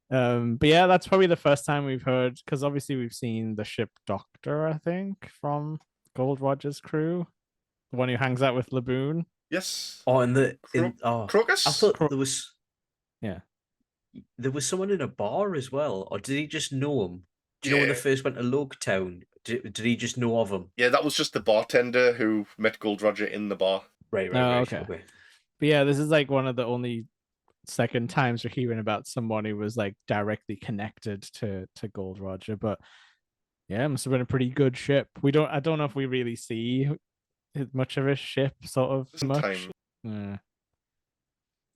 But yeah, that's probably the first time we've heard, because obviously we've seen the ship Doctor, I think, from Gold Roger's crew, the one who hangs out with Laboon. Yes. Oh, and Crocus? I thought there was. Yeah. There was someone in a bar as well, or did he just know him? Do you know when they first went to Loketown? Did he just know of him? Yeah, that was just the bartender who met Gold Roger in the bar. Right. Okay. But yeah, this is like one of the only second times we're hearing about someone who was like directly connected to Gold Roger. But yeah, it must have been a pretty good ship. I don't know if we really see much of his ship, sort of much. Yeah.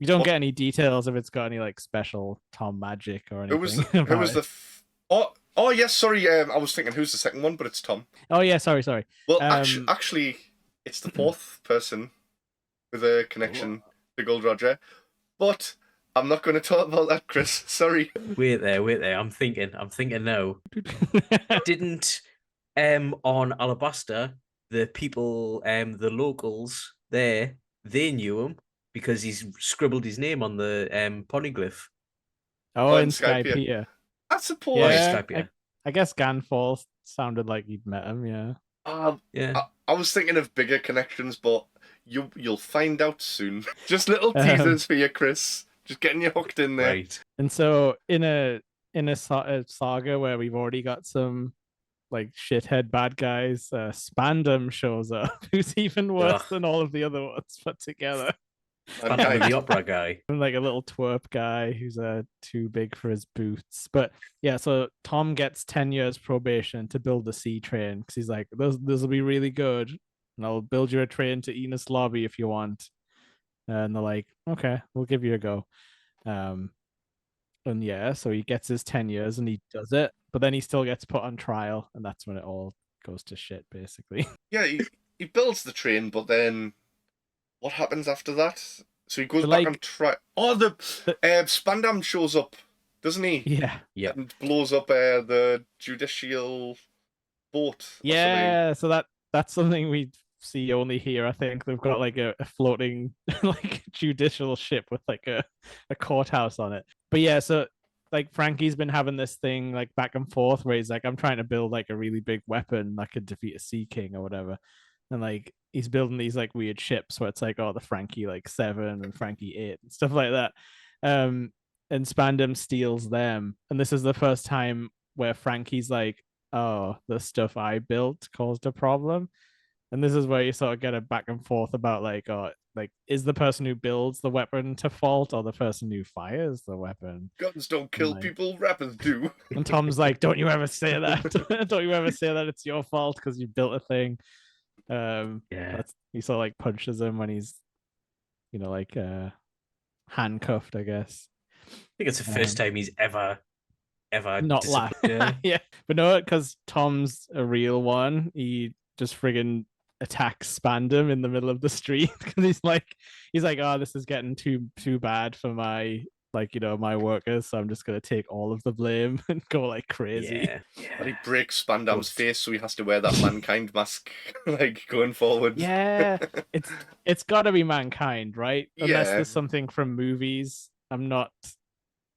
You don't get any details if it's got any like special Tom magic or anything. Who was the? Oh yes, sorry. I was thinking who's the second one, but it's Tom. Oh yeah, sorry. Well, actually, it's the fourth person with a connection to Gold Roger, but I'm not going to talk about that, Chris. Sorry. Wait there. I'm thinking now. Didn't on Alabaster the people, the locals there, they knew him because he's scribbled his name on the poneglyph. Oh, in Skypiea. I suppose. Yeah, I guess Ganfall sounded like you'd met him. Yeah. Yeah. I was thinking of bigger connections, but you'll find out soon. Just little teasers for you, Chris. Just getting you hooked in there. Right. And so in a saga where we've already got some like shithead bad guys, Spandam shows up, who's even worse Ugh. than all of the other ones put together. Phantom of the Opera guy. Like a little twerp guy who's too big for his boots. But yeah, so Tom gets 10 years probation to build the sea train because he's like, this will be really good, and I'll build you a train to Enos Lobby if you want. And they're like, okay, we'll give you a go. And yeah, so he gets his 10 years and he does it, but then he still gets put on trial, and that's when it all goes to shit, basically. Yeah, he builds the train, but then what happens after that? So he goes So, back like, on track. Oh, the Spandam shows up, doesn't he? Yeah. Yeah. And blows up the judicial boat. Or Yeah, so that's something we see only here. I think they've got like a floating like judicial ship with like a courthouse on it. But yeah, so like Frankie's been having this thing like back and forth where he's like, I'm trying to build like a really big weapon that could defeat a sea king or whatever. And like he's building these like weird ships where it's like, oh, the Frankie like 7 and Frankie 8 and stuff like that. And Spandam steals them. And this is the first time where Frankie's like, oh, the stuff I built caused a problem. And this is where you sort of get a back and forth about like, oh, like, is the person who builds the weapon to fault or the person who fires the weapon? Guns don't kill Like- people, rappers do. And Tom's like, don't you ever say that. Don't you ever say that it's your fault because you built a thing. Yeah. He sort of like punches him when he's, like handcuffed, I guess. I think it's the first time he's ever Not laugh. Yeah. Yeah. But no, because Tom's a real one. He just friggin' attacks Spandam in the middle of the street because he's like, oh, this is getting too bad for my my workers, so I'm just gonna take all of the blame and go like crazy. Yeah. And he breaks Spandam's face, so he has to wear that mankind mask, like going forward. Yeah, it's got to be mankind, right? Unless Yeah. there's something from movies. I'm not,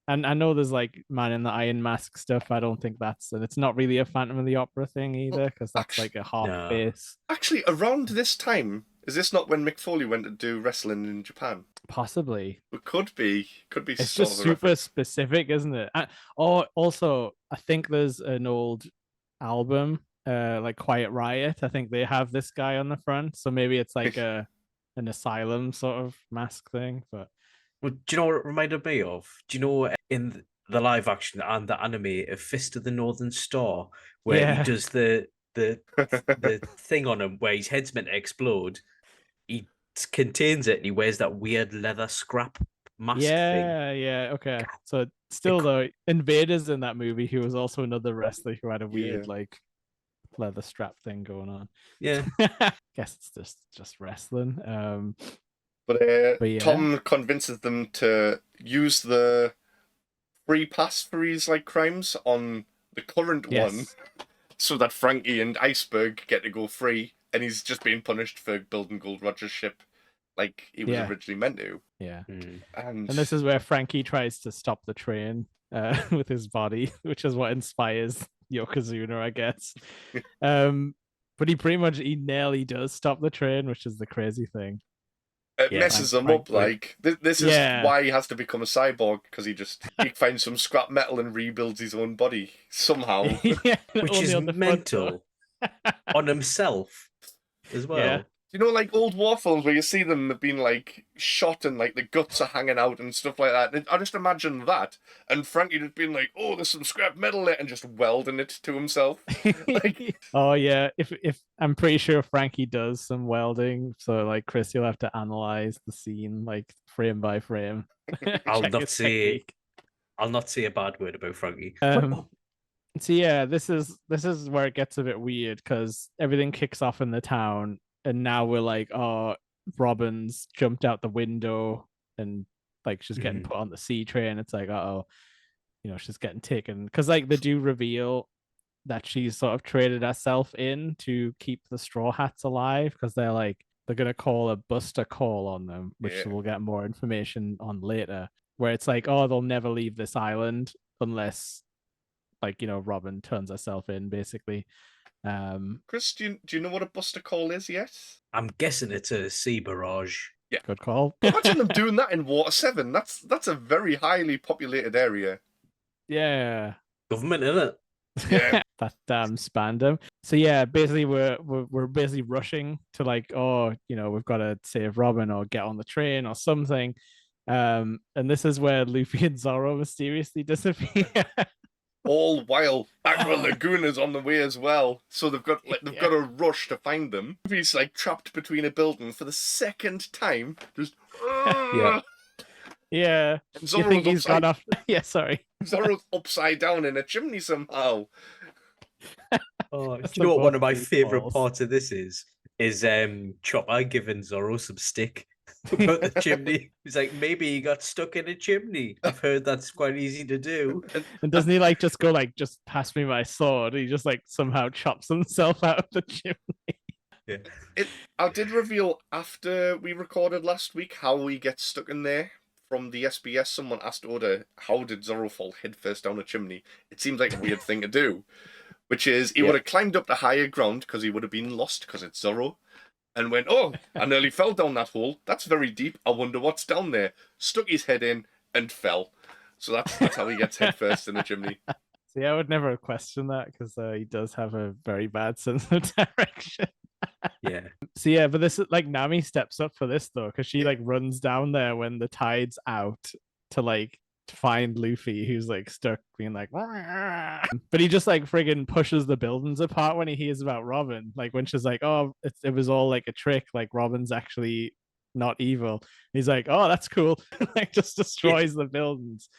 and I know there's like Man in the Iron Mask stuff. I don't think and it's not really a Phantom of the Opera thing either, because that's like a half No. face. Actually, around this time, is this not when Mick Foley went to do wrestling in Japan? Possibly. It could be. It's sort just of a super reference. specific, isn't it? Also, I think there's an old album, like Quiet Riot. I think they have this guy on the front, so maybe it's like an asylum sort of mask thing. But Well, do you know what it reminded me of? Do you know in the live action and the anime of Fist of the Northern Star, where Yeah. he does the thing on him where his head's meant to explode, he contains it and he wears that weird leather scrap mask thing. yeah, okay. So still though, Invader's in that movie, who was also another wrestler who had a weird like leather strap thing going on. Yeah. Guess it's just wrestling. But yeah. Tom convinces them to use the free pass for his like crimes on the current one, Yes. so that Frankie and Iceberg get to go free, and he's just being punished for building Gold Roger's ship like he was Yeah. originally meant to. Yeah. And this is where Frankie tries to stop the train with his body, which is what inspires Yokozuna, I guess. But he nearly does stop the train, which is the crazy thing. it Yeah. messes him Frank- up. Like this is Yeah. why he has to become a cyborg, because he finds some scrap metal and rebuilds his own body somehow. Yeah, Which only is on the front door. mental on himself as well. Yeah. You know, like old war films where you see them being like shot and like the guts are hanging out and stuff like that. And I just imagine that, and Frankie just being like, "Oh, there's some scrap metal there," and just welding it to himself. Like, Oh yeah, if I'm pretty sure Frankie does some welding, so like Chris, you'll have to analyze the scene like frame by frame. I'll Check not his say technique. I'll not say a bad word about Frankie. So yeah, this is where it gets a bit weird because everything kicks off in the town, and now we're like, oh, Robin's jumped out the window and like she's getting put on the sea train. It's like, oh, she's getting taken because like they do reveal that she's sort of traded herself in to keep the Straw Hats alive because they're gonna call a buster call on them, which Yeah. we'll get more information on later. Where it's like, oh, they'll never leave this island unless, Robin turns herself in, basically. Chris, do you know what a buster call is yet? I'm guessing it's a sea barrage. Yeah. Good call. Imagine them doing that in Water 7. That's a very highly populated area. Yeah. Government, innit? Yeah. That damn spandom. So yeah, basically we're basically rushing to like, oh, we've got to save Robin or get on the train or something. And this is where Luffy and Zoro mysteriously disappear. All while Aqua Lagoon is on the way as well, so they've got to rush to find them. He's like trapped between a building for the second time. Just yeah. And You Zoro's think he's gone off? Yeah, sorry. Zoro's upside down in a chimney somehow. Oh, do you know what one of my favorite parts of this is Chopper giving Zoro some stick about the chimney. He's like, maybe he got stuck in a chimney. I've heard that's quite easy to do. And doesn't he like just go like, just pass me my sword? He just like somehow chops himself out of the chimney. Yeah. I did reveal after we recorded last week how he gets stuck in there. From the SBS, someone asked Oda, how did Zoro fall headfirst down a chimney? It seems like a weird thing to do. Which is, he would have climbed up to higher ground because he would have been lost because it's Zoro. And went, oh, I nearly fell down that hole. That's very deep. I wonder what's down there. Stuck his head in and fell. So that's how he gets headfirst in the chimney. See, I would never question that because he does have a very bad sense of direction. Yeah. So yeah, but this is like Nami steps up for this though, because she like runs down there when the tide's out to find Luffy, who's like stuck being like, but he just like friggin' pushes the buildings apart when he hears about Robin. Like when she's like, oh, it was all like a trick, like Robin's actually not evil. He's like, oh, that's cool. Like just destroys the buildings.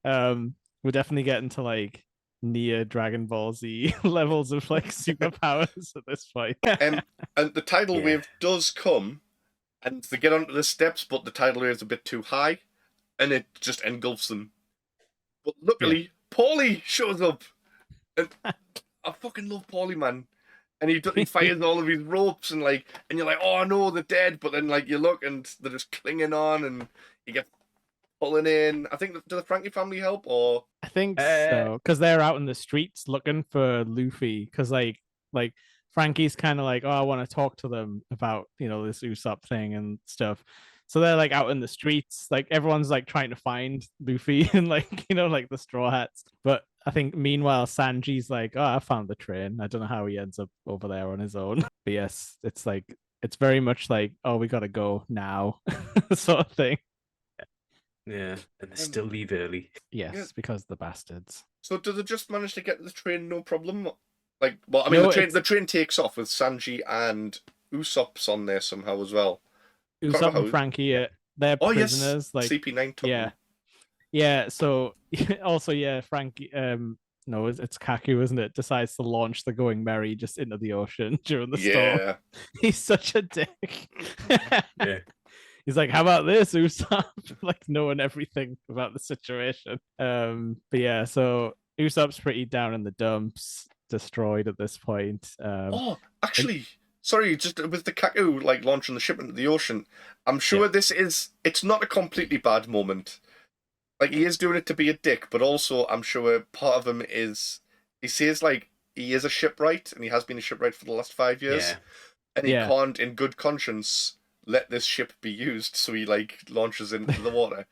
We're definitely getting to like near Dragon Ball Z levels of like superpowers at this point. And the tidal wave does come, and they get onto the steps, but the tidal wave is a bit too high, and it just engulfs them. But luckily, Paulie shows up, and I fucking love Paulie, man. And he fires all of his ropes, and you're like, oh no, they're dead. But then you look, and they're just clinging on, and you get pulling in. I think do the Frankie family help, or I think so, because they're out in the streets looking for Luffy. Because like Frankie's kind of like, oh, I want to talk to them about this Usopp thing and stuff. So they're like out in the streets, like everyone's like trying to find Luffy and like the Straw Hats. But I think meanwhile Sanji's like, oh, I found the train. I don't know how he ends up over there on his own. But yes, it's very much like, oh, we gotta go now, sort of thing. Yeah, and they still leave early. Yes, because the bastards. So do they just manage to get the train no problem? The train takes off with Sanji and Usopp's on there somehow as well. Usopp and Frankie, they're prisoners. Like CP9 took them. Yeah. So also, Frankie. No, it's Kaku, isn't it? Decides to launch the Going Merry just into the ocean during the storm. He's such a dick. Yeah. He's like, how about this, Usopp? Like knowing everything about the situation. But yeah, so Usopp's pretty down in the dumps, destroyed at this point. Sorry, just with the Kaku launching the ship into the ocean, I'm sure it's not a completely bad moment. Like he is doing it to be a dick, but also I'm sure part of him is he says he is a shipwright and he has been a shipwright for the last 5 years, and he can't, in good conscience, let this ship be used, so he launches into the water.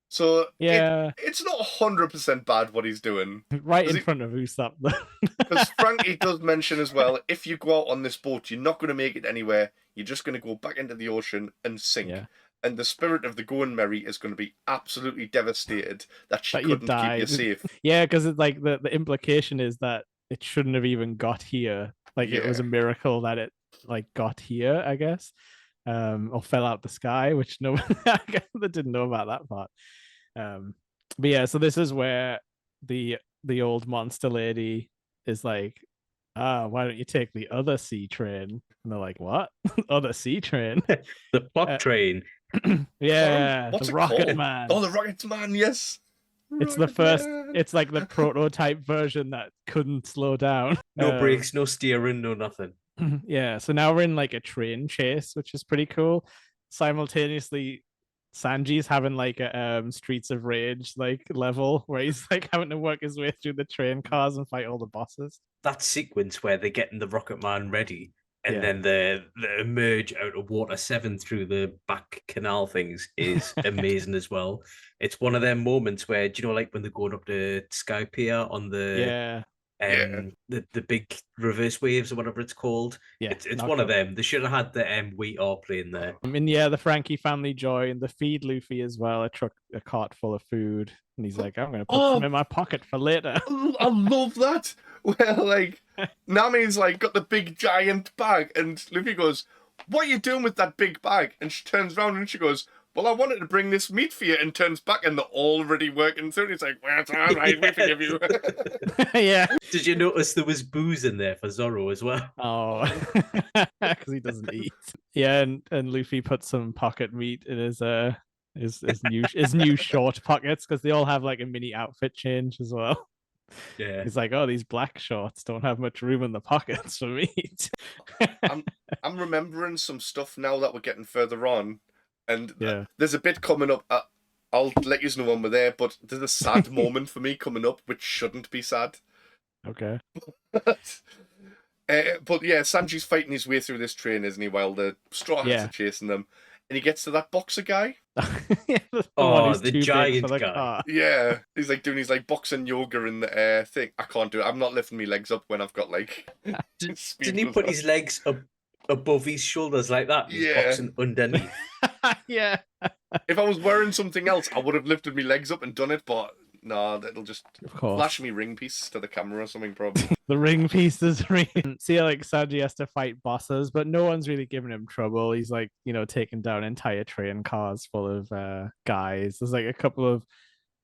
So it's not 100% bad what he's doing. Right in front of Usopp, though. Because Frankie does mention as well, if you go out on this boat, you're not going to make it anywhere. You're just going to go back into the ocean and sink. Yeah. And the spirit of the Going Merry is going to be absolutely devastated that she couldn't keep you safe. Yeah, because it's like the implication is that it shouldn't have even got here. It was a miracle that it got here, I guess. Or fell out the sky, which no one didn't know about that part. But yeah, so this is where the old monster lady is like, why don't you take the other sea train? And they're like, what? Other sea train? The plot train. Yeah, the Rocket Man. Oh, the Rocket Man, yes. It's the first. It's like the prototype version that couldn't slow down. No brakes, no steering, no nothing. Yeah, so now we're in a train chase, which is pretty cool. Simultaneously, Sanji's having a Streets of Rage level where he's having to work his way through the train cars and fight all the bosses. That sequence where they're getting the Rocket Man ready and then the emerge out of water 7 through the back canal things is amazing as well. It's one of them moments where, do you know, like when they're going up to Sky Pier on Yeah. the big reverse waves or whatever it's called. Yeah. It's one of them. They should have had the We Are playing there. I mean, yeah, the Frankie family joy and the feed Luffy as well. A cart full of food, and he's like, "I'm gonna put some in my pocket for later." I love that. Where like Nami's like got the big giant bag, and Luffy goes, "What are you doing with that big bag?" And she turns around and she goes, "Well, I wanted to bring this meat for you," and turns back, and they're already working through. And he's like, "Well, it's all right, we forgive you." Yeah. Did you notice there was booze in there for Zoro as well? Oh, because he doesn't eat. Yeah, and Luffy put some pocket meat in his new short pockets because they all have like a mini outfit change as well. Yeah. He's like, "Oh, these black shorts don't have much room in the pockets for meat." I'm remembering some stuff now that we're getting further on, and Yeah. there's a bit coming up. I'll let you know when we're there, but there's a sad moment for me coming up, which shouldn't be sad. Okay. But yeah, Sanji's fighting his way through this train, isn't he? While the Straw Hats are chasing them, and he gets to that boxer guy. Yeah, the giant guy. Car. Yeah, he's like doing his like boxing yoga in the air thing. I can't do it. I'm not lifting my legs up when I've got like. Didn't he put his legs up above his shoulders like that? He's boxing underneath. Yeah. If I was wearing something else, I would have lifted my legs up and done it, but no, that'll just flash me ring piece to the camera or something, probably. The ring piece is ring. See, like Sanji has to fight bosses, but no one's really giving him trouble. He's like, taking down entire train cars full of guys. There's like a couple of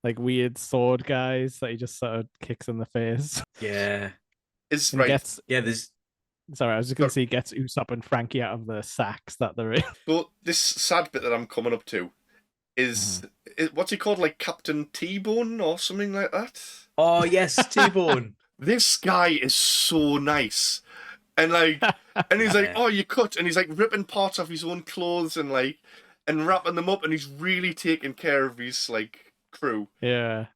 like weird sword guys that he just sort of kicks in the face. Yeah. It's right. There's. Sorry, I was just going to say he gets Usopp and Frankie out of the sacks that they're in. So this sad bit that I'm coming up to is what's he called, like Captain T-Bone or something like that? Oh yes, T-Bone. This guy is so nice, and like, and he's like, "Oh, you cut," and he's like ripping parts off his own clothes and like, and wrapping them up, and he's really taking care of his like crew. Yeah.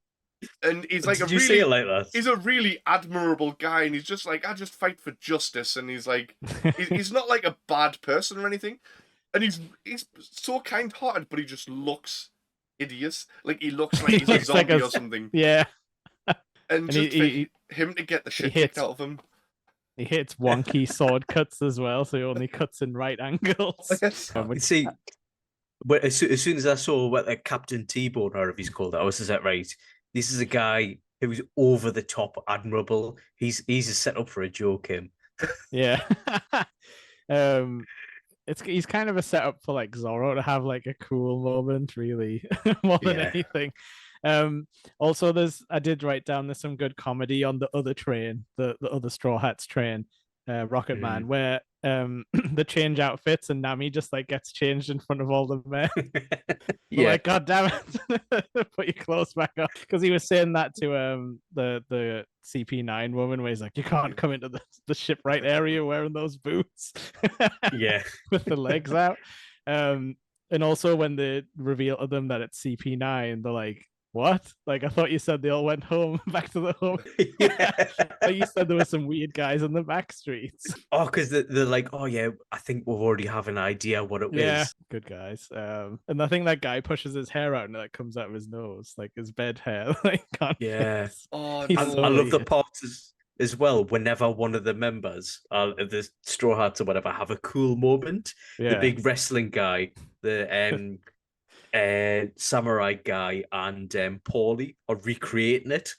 And he's like say it like that? He's a really admirable guy, and he's just like, I just fight for justice, and he's like, he's not like a bad person or anything, and he's so kind-hearted, but he just looks hideous, like he looks like he's a zombie or something. Yeah, and just him to get the shit kicked out of him. He hits wonky sword cuts as well, so he only cuts in right angles. You see, as soon as I saw what the Captain T-Bone, or if he's called, I was that right. This is a guy who's over the top admirable. He's a set up for a joke, him. Yeah. He's kind of a setup for like Zoro to have like a cool moment, really, more than anything. Also I did write down there's some good comedy on the other train, the other Straw Hats train, Rocket Man, where the change outfits and Nami just like gets changed in front of all the men. Like, God damn it, put your clothes back on. Because he was saying that to the CP9 woman, where he's like, you can't come into the shipwright area wearing those boots. With the legs out. And also when they reveal to them that it's CP9, they're like, what? Like, I thought you said they all went home, back to the home. Like you said there were some weird guys in the back streets. Oh, because they're like, oh yeah, I think we already have an idea what it is. Yeah, good guys. And I think that guy pushes his hair out and it comes out of his nose, like his bed hair. Like, Oh, I love the parts as well. Whenever one of the members, the Straw Hats or whatever, have a cool moment, the big wrestling guy, the samurai guy, and Paulie are recreating it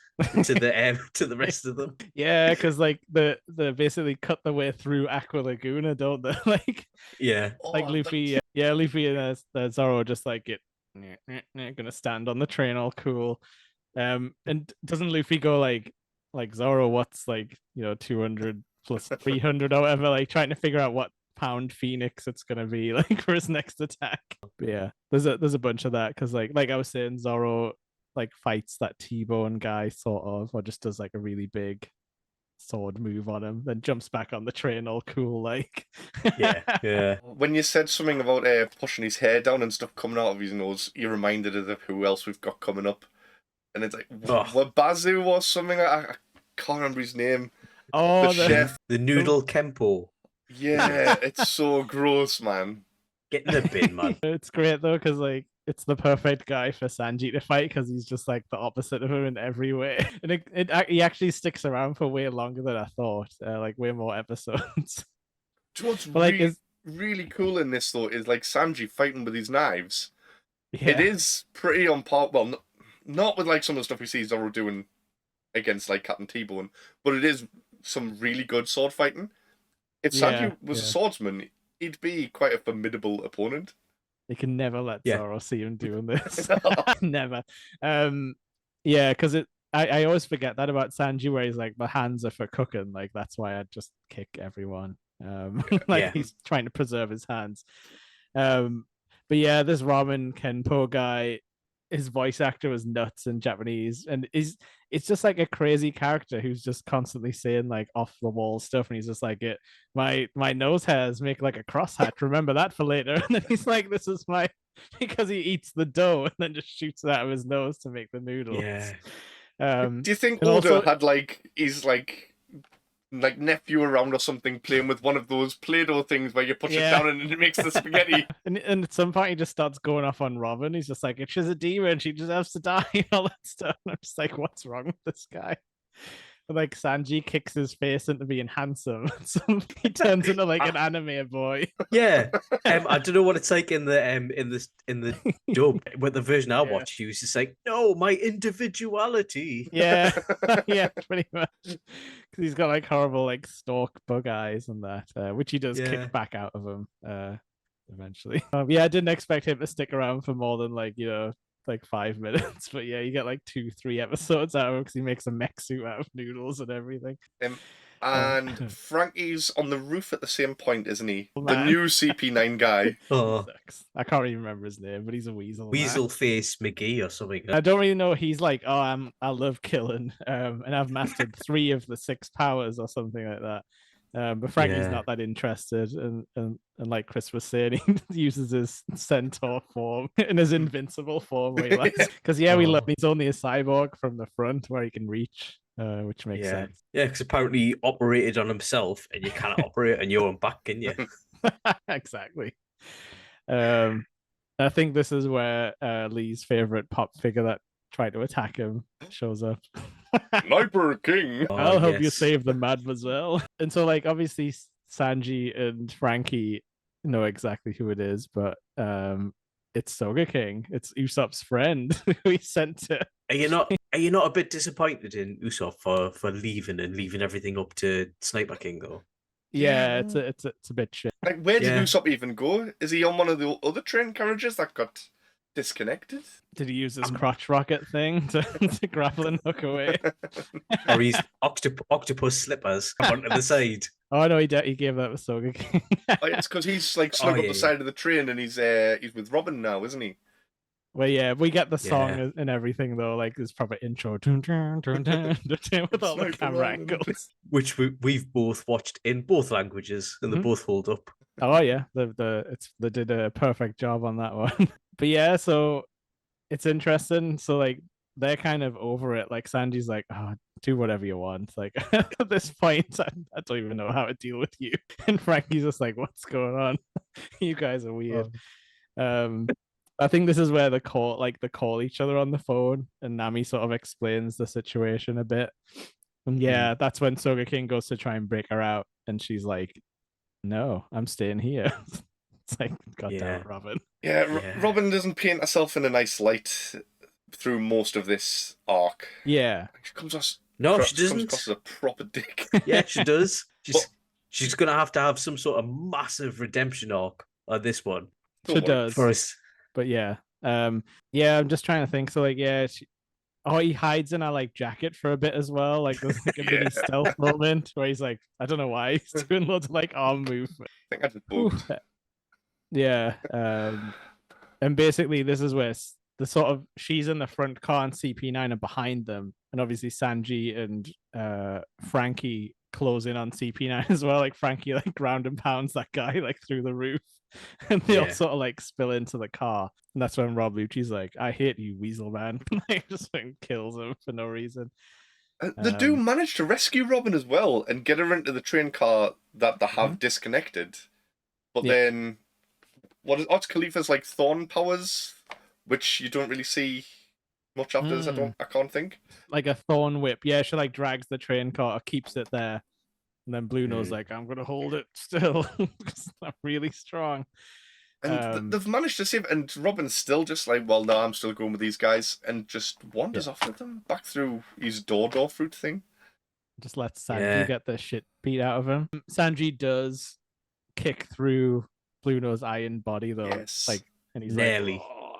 to the rest of them. Yeah, because like they basically cut their way through Aqua Laguna, don't they? Like like Luffy, Luffy and Zoro just like gonna stand on the train all cool. And doesn't Luffy go like Zoro, what's like 200 plus 300 or whatever, like trying to figure out what pound phoenix it's gonna be like for his next attack. But yeah, there's a bunch of that because like I was saying, Zoro like fights that T-Bone guy sort of, or just does like a really big sword move on him, then jumps back on the train all cool like. yeah. When you said something about pushing his hair down and stuff coming out of his nose, you reminded us of who else we've got coming up, and it's like Wabazu or something. I can't remember his name. Oh, the chef, the Noodle Kempo. Yeah, it's so gross, man. Get in the bin, man. It's great though, because like it's the perfect guy for Sanji to fight because he's just like the opposite of him in every way, and he actually sticks around for way longer than I thought, like way more episodes. Do you know what's But like, really cool in this though is like Sanji fighting with his knives. yeah, It is pretty on par. Well, not with like some of the stuff we see Zoro doing against like Captain T-Bone, but it is some really good sword fighting. If Sanji was a swordsman, he'd be quite a formidable opponent. You can never let Zoro see him doing this. No. Never. Yeah, because I always forget that about Sanji, where he's like, my hands are for cooking. Like that's why I just kick everyone. Like he's trying to preserve his hands. But yeah, this Ramen Kenpo guy, his voice actor was nuts in Japanese, and it's just like a crazy character who's just constantly saying like off the wall stuff, and he's just like, it my nose hairs make like a cross hat, remember that for later. And then he's like, this is my, because he eats the dough and then just shoots it out of his nose to make the noodles. Do you think Oda had like his like nephew around or something playing with one of those Play-Doh things where you push it down and it makes the spaghetti? and at some point he just starts going off on Robin. He's just like, she's a demon, she deserves to die, and all that stuff. And I'm just like, what's wrong with this guy? And like Sanji kicks his face into being handsome, so he turns into like an anime boy. Yeah, I don't know what it's like in the dub, but the version I watched, he was just like, no, my individuality. Yeah, yeah, pretty much. Because he's got like horrible like stalk bug eyes and that, which he does kick back out of him eventually. Yeah, I didn't expect him to stick around for more than like, like 5 minutes, but yeah, you get like 2-3 episodes out of him because he makes a mech suit out of noodles and everything. And Frankie's on the roof at the same point, isn't he? The new CP9 guy. I can't even remember his name, but he's a weasel. Weasel face McGee or something. I don't really know. He's like, I love killing, and I've mastered 3 of the 6 powers or something like that. But Frankie's not that interested, and like Chris was saying, he uses his centaur form and his invincible form, because we learn he's only a cyborg from the front where he can reach, which makes sense. Yeah, because apparently he operated on himself, and you can't operate on your own back, can you? Exactly. I think this is where Lee's favorite pop figure that tried to attack him shows up. Sniper King. I'll help you save the mademoiselle. And so like obviously Sanji and Frankie know exactly who it is, but it's Soga King. It's Usopp's friend who he sent to. Are you not a bit disappointed in Usopp for leaving everything up to Sniper King though? Yeah, it's a bit shit. Like, where did Usopp even go? Is he on one of the other train carriages that got disconnected? Did he use his crotch rocket thing to grapple and hook away? Oh, Or he's octopus slippers onto the side? Oh no, he gave that to Soga King. Oh, it's because he's like snug up the side of the train, and he's with Robin now, isn't he? Well, yeah, we get the song and everything though, like this proper intro, with all the camera angles, which we've both watched in both languages, and they both hold up. Oh yeah, they did a perfect job on that one. But yeah, so it's interesting. So like they're kind of over it. Like Sanji's like, oh, do whatever you want. Like at this point, I don't even know how to deal with you. And Frankie's just like, what's going on? You guys are weird. I think this is where they call each other on the phone, and Nami sort of explains the situation a bit. And yeah, that's when Soga King goes to try and break her out, and she's like, no, I'm staying here. It's like, God damn it, Robin. Yeah, Robin doesn't paint herself in a nice light through most of this arc. Yeah. She comes across, she doesn't. Comes across as a proper dick. Yeah, she does. She's going to have some sort of massive redemption arc on this one. She does. For us. But yeah. I'm just trying to think. So like, he hides in a like jacket for a bit as well. Like there's like a mini stealth moment where he's like, I don't know why he's doing loads of like arm movement. I think I just booked. Yeah. And basically this is where the sort of she's in the front car and CP9 are behind them, and obviously Sanji and Frankie close in on CP9 as well. Like Frankie like ground and pounds that guy like through the roof, and they all sort of like spill into the car. And that's when Rob Lucci's like, I hate you, weasel man. Like just kills him for no reason. They do manage to rescue Robin as well and get her into the train car that they have disconnected. But then, what's Khalifa's like thorn powers, which you don't really see much after this. I can't think. Like a thorn whip. Yeah, she like drags the train car, keeps it there, and then Blue Nose like, I'm gonna hold it still because I'm really strong. And they've managed to save, and Robin's still just like, well, no, I'm still going with these guys, and just wanders off with them back through his door fruit thing. Just lets Sanji get the shit beat out of him. Sanji does kick through Blue Nose iron body though, like, and he's nearly, like, oh.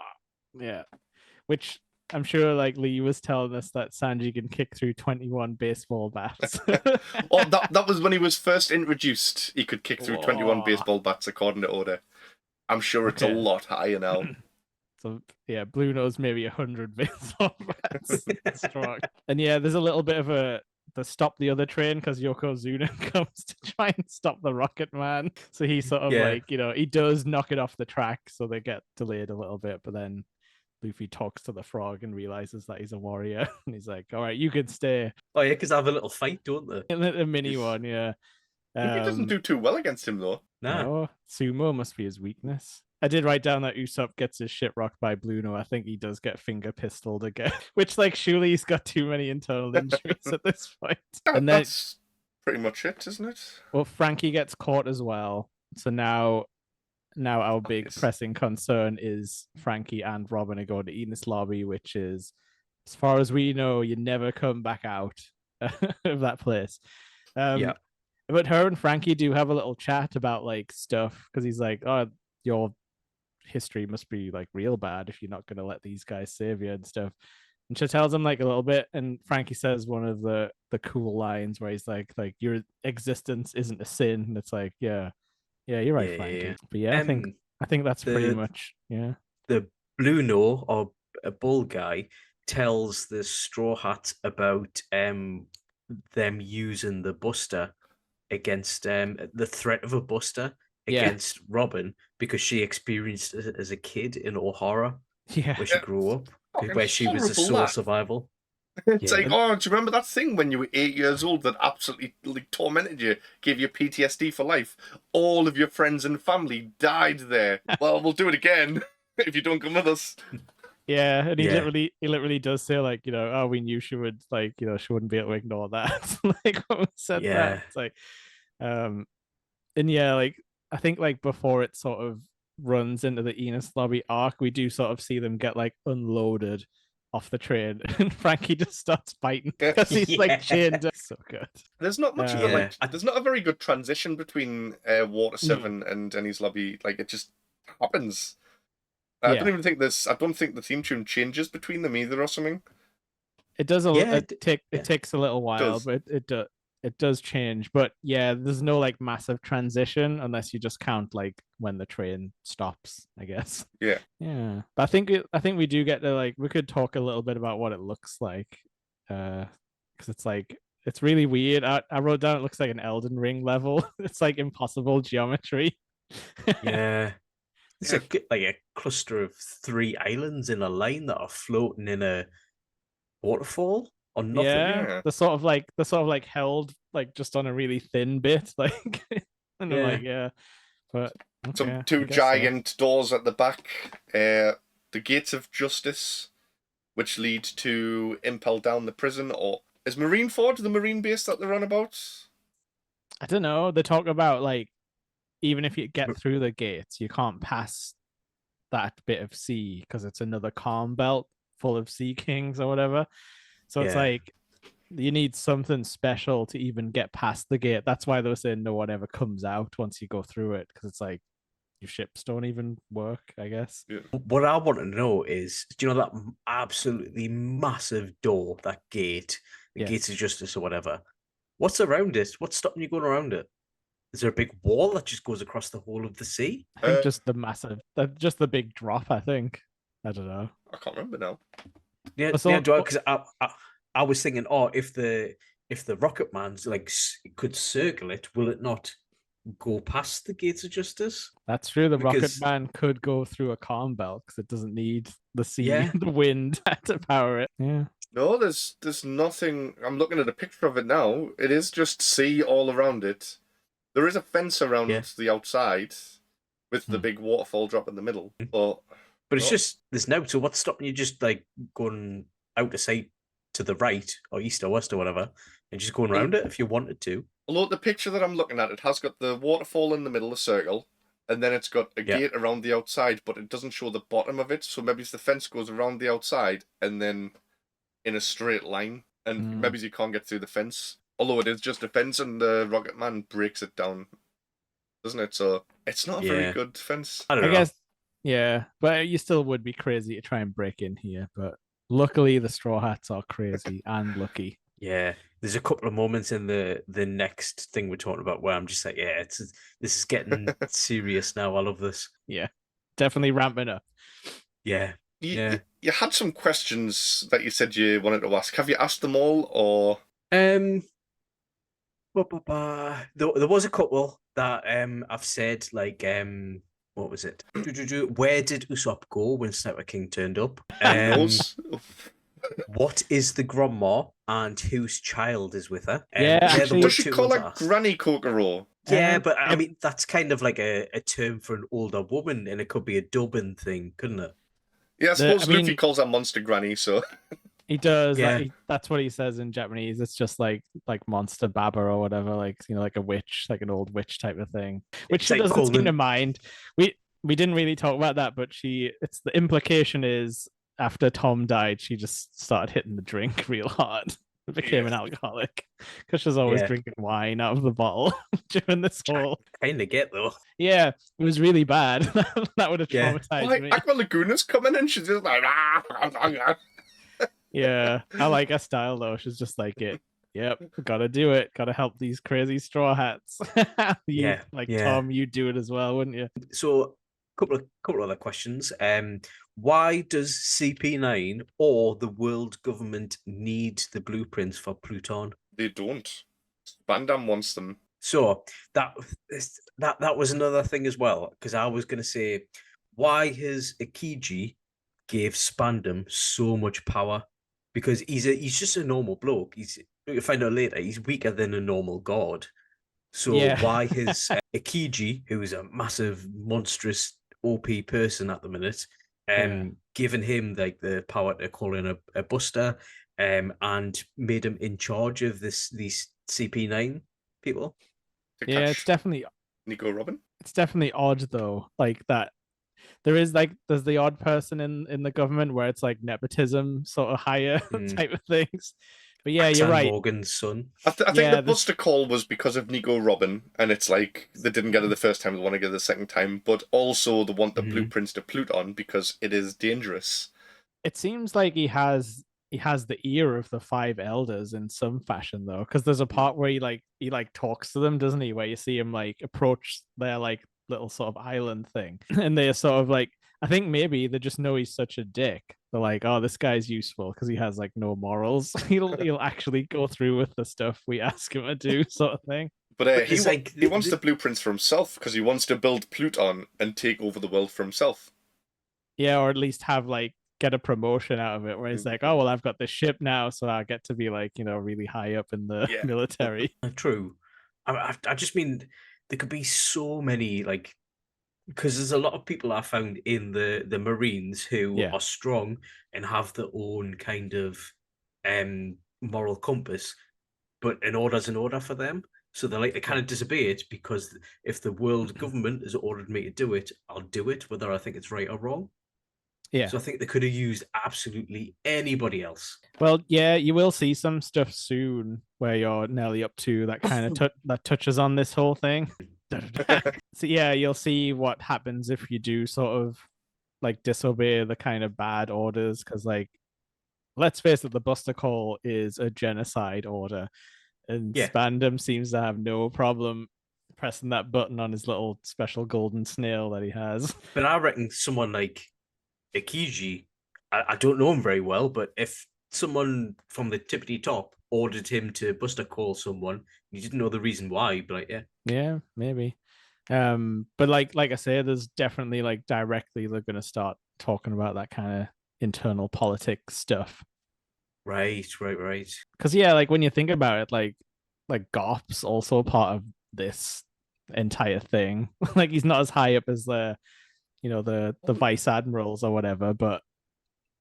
Yeah, which I'm sure like Lee was telling us that Sanji can kick through 21 baseball bats. Well, that was when he was first introduced. He could kick through 21 baseball bats according to Oda. I'm sure it's a lot higher now. So yeah, Blue Nose maybe 100 baseball bats. Strong. And yeah, there's a little bit of to stop the other train because Yokozuna comes to try and stop the Rocket Man. So he sort of like, he does knock it off the track, so they get delayed a little bit, but then Luffy talks to the frog and realizes that he's a warrior, and he's like, all right, you can stay. Oh yeah, because they have a little fight, don't they? A mini one, yeah. Luffy doesn't do too well against him though. No, sumo must be his weakness. I did write down that Usopp gets his shit rocked by Blue Nose. I think he does get finger pistoled again, which like surely he's got too many internal injuries at this point. And then, that's pretty much it, isn't it? Well, Frankie gets caught as well. So now our big pressing concern is Frankie and Robin are going to Enos Lobby, which is, as far as we know, you never come back out of that place. But her and Frankie do have a little chat about like stuff, because he's like, oh, your history must be like real bad if you're not going to let these guys save you and stuff. And she tells him like a little bit, and Frankie says one of the cool lines where he's like your existence isn't a sin, and it's like, yeah, you're right, Frankie. Yeah. But yeah, I think that's pretty much the Blue Nose, or a bull guy, tells the Straw Hat about them using the Buster against the threat of a Buster against Robin, because she experienced it as a kid in O'Hara, where she grew up, where she was the sole survival. It's like, oh, do you remember that thing when you were 8 years old that absolutely like tormented you, gave you PTSD for life? All of your friends and family died there. Well, we'll do it again if you don't come with us. Yeah, and he literally does say like, oh, we knew she would, like, she wouldn't be able to ignore that. Like when we said that, it's like, and yeah, like I think like before it sort of runs into the Enos Lobby arc, we do sort of see them get like unloaded off the train, and Frankie just starts fighting because he's like chained up. So good. There's not much of a there's not a very good transition between Water 7 and Enos Lobby. Like it just happens. I don't even think I don't think the theme tune changes between them either or something. It does it takes a little while, but it does change. But yeah, there's no like massive transition unless you just count like when the train stops, I guess. Yeah. Yeah. But I think we do get to like, we could talk a little bit about what it looks like. Because it's like, it's really weird. I wrote down it looks like an Elden Ring level. It's like impossible geometry. Yeah. It's like a cluster of 3 islands in a line that are floating in a waterfall or nothing. Yeah, they're sort of like held like just on a really thin bit, like, and they're like, but okay, some 2 giant doors at the back. The gates of justice, which lead to Impel Down the prison, or is Marineford the marine base that they're on about? I don't know. They talk about like, even if you get through the gates, you can't pass that bit of sea because it's another calm belt full of sea kings or whatever. So it's like, you need something special to even get past the gate. That's why they were saying no one ever comes out once you go through it, because it's like your ships don't even work, I guess. Yeah. What I want to know is, do you know that absolutely massive door, that gate, the gates of justice or whatever? What's around it? What's stopping you going around it? Is there a big wall that just goes across the whole of the sea? I think just the big drop, I think. I don't know. I can't remember now. Yeah, because I was thinking, if the Rocket Man's like could circle it, will it not go past the gates of justice. That's true. The Rocket Because Man could go through a calm belt because it doesn't need the sea, Yeah. the wind to power it. Yeah. No, there's nothing. I'm looking at a picture of it now. It is just sea all around it. There is a fence around Yeah. the outside with the big waterfall drop in the middle. But it's just there's no. So what's stopping you just like going out of sight to the right or east or west or whatever, and just going around it if you wanted to? although the picture that I'm looking at, it has got the waterfall in the middle, a circle, and then it's got a gate around the outside, but it doesn't show the bottom of it. So maybe the fence goes around the outside and then in a straight line, and maybe you can't get through the fence. Although it is just a fence, and the Rocket Man breaks it down, doesn't it? So it's not a very good fence. I don't know. guess, yeah, but you still would be crazy to try and break in here. But luckily, the Straw Hats are crazy and lucky. Yeah, there's a couple of moments in the next thing we're talking about where I'm just like, yeah, this is getting serious now. I love this. Yeah, definitely ramping up. Yeah. You had some questions that you said you wanted to ask. Have you asked them all, or? There was a couple that I've said, like what was it? Where did Usopp go when Sniper King turned up? What is the grandma and whose child is with her? Yeah, actually, does she call her Granny Kokoro? Yeah, but I mean that's kind of like a term for an older woman, and it could be a dubbing thing, couldn't it? Yeah, I suppose Luffy calls her Monster Granny, so he does. Yeah. That's what he says in Japanese. It's just like Monster Baba or whatever, like like a witch, like an old witch type of thing. Which she doesn't seem to mind. We didn't really talk about that, but it's the implication is after Tom died, she just started hitting the drink real hard. Became an alcoholic because she's always drinking wine out of the bottle during this whole. Kind of get though. Yeah, it was really bad. That would have traumatized me. Aqua Laguna's coming and she's just like, Yeah, I like her style though. She's just like it. Yep, gotta do it. Gotta help these crazy Straw Hats. Tom, you do it as well, wouldn't you? So, couple other questions. Why does CP9 or the world government need the blueprints for Pluton? They don't. Bandam wants them. So that was another thing as well, because I was going to say, why has Ikiji gave Spandam so much power? Because he's just a normal bloke. You'll find out later, he's weaker than a normal god. So why has Ikiji, who is a massive, monstrous OP person at the minute, given him like the power to call in a buster, and made him in charge of these CP9 people? Yeah, it's definitely Nico Robin. It's definitely odd though, like that. There's the odd person in the government where it's like nepotism sort of higher type of things. But yeah, you're right. Morgan's son. I think the Buster call was because of Nico Robin, and it's like they didn't get it the first time, they want to get it the second time, but also they want the blueprints to Pluton because it is dangerous. It seems like he has the ear of the five elders in some fashion though, because there's a part where he talks to them, doesn't he? Where you see him like approach their like little sort of island thing, and they're sort of like, I think maybe they just know he's such a dick. They're like, oh, this guy's useful because he has like no morals. He'll actually go through with the stuff we ask him to do, sort of thing. But he wants the blueprints for himself because he wants to build Pluton and take over the world for himself. Yeah, or at least have get a promotion out of it, where he's like, oh well, I've got this ship now, so I get to be really high up in the military. True. I just mean there could be so many because there's a lot of people I found in the Marines who are strong and have their own kind of moral compass, but an order's an order for them. So they kind of disobey it because if the world government has ordered me to do it, I'll do it, whether I think it's right or wrong. Yeah. So I think they could have used absolutely anybody else. Well, yeah, you will see some stuff soon where you're nearly up to that kind of that touches on this whole thing. So yeah, you'll see what happens if you do sort of disobey the kind of bad orders, because let's face it, the Buster Call is a genocide order, and Spandam seems to have no problem pressing that button on his little special golden snail that he has. But I reckon someone like Ikiji, I don't know him very well, but if someone from the tippity top ordered him to Buster call someone. You didn't know the reason why, but like, Yeah, maybe. But like I say, there's definitely like directly they're gonna start talking about that kind of internal politics stuff. right. Because yeah, like when you think about it, like Garp's also part of this entire thing. Like he's not as high up as the vice admirals or whatever, but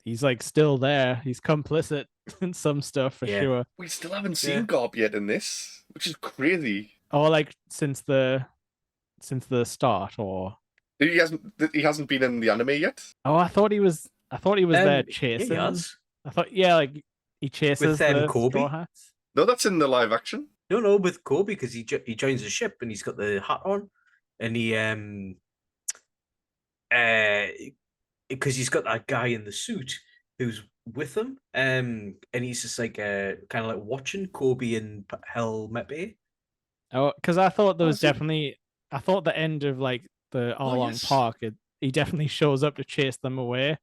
he's like still there. He's complicit in some stuff for Yeah. sure. We still haven't seen Yeah. Garp yet in this, which is crazy. Or like since the start, or He hasn't been in the anime yet. oh, I thought he was there Yeah, chasing. he has. I thought like he chases the Kobe? Straw Hats. No, that's in the live action. No, with Kobe, because he joins the ship and he's got the hat on, and he because he's got that guy in the suit who's with him, and he's just like kind of like watching Kobe and Helmet Bay. Oh, because I thought there was is it? definitely. I thought the end of like the All Along yes. Park, he definitely shows up to chase them away,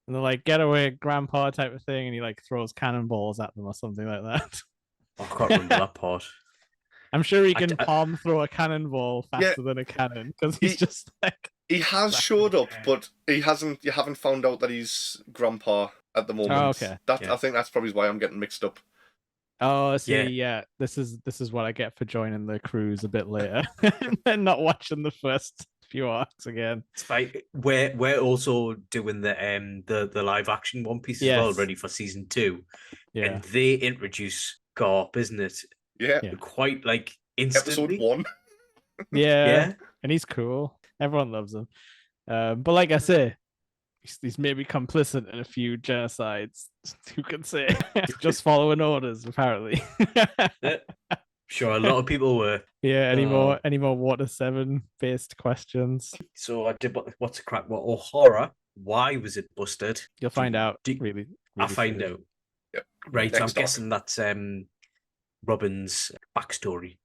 and they're like, "Get away, Grandpa!" type of thing, and he like throws cannonballs at them or something like that. I can't remember that part. I'm sure he can palm throw a cannonball faster than a cannon because he's just like. He has showed up, but he hasn't. You haven't found out that he's Grandpa at the moment. Oh, okay. I think that's probably why I'm getting mixed up. Oh, see, yeah. This is what I get for joining the cruise a bit later and then not watching the first few arcs again. It's fine. We're also doing the live action One Piece as well, ready for season 2. Yeah, and they introduce Garp, isn't it? Yeah. Quite like instantly. Episode 1. yeah, and he's cool. Everyone loves him. But like I say, he's maybe complicit in a few genocides. Who can say? Just following orders, apparently. Sure, a lot of people were. Yeah. Any more Water 7 based questions? So I did. What's a crack? What O'Hara? Why was it busted? You'll find out. Really I'll find soon. out. Yep. Right. Next I'm guessing that's Robin's backstory.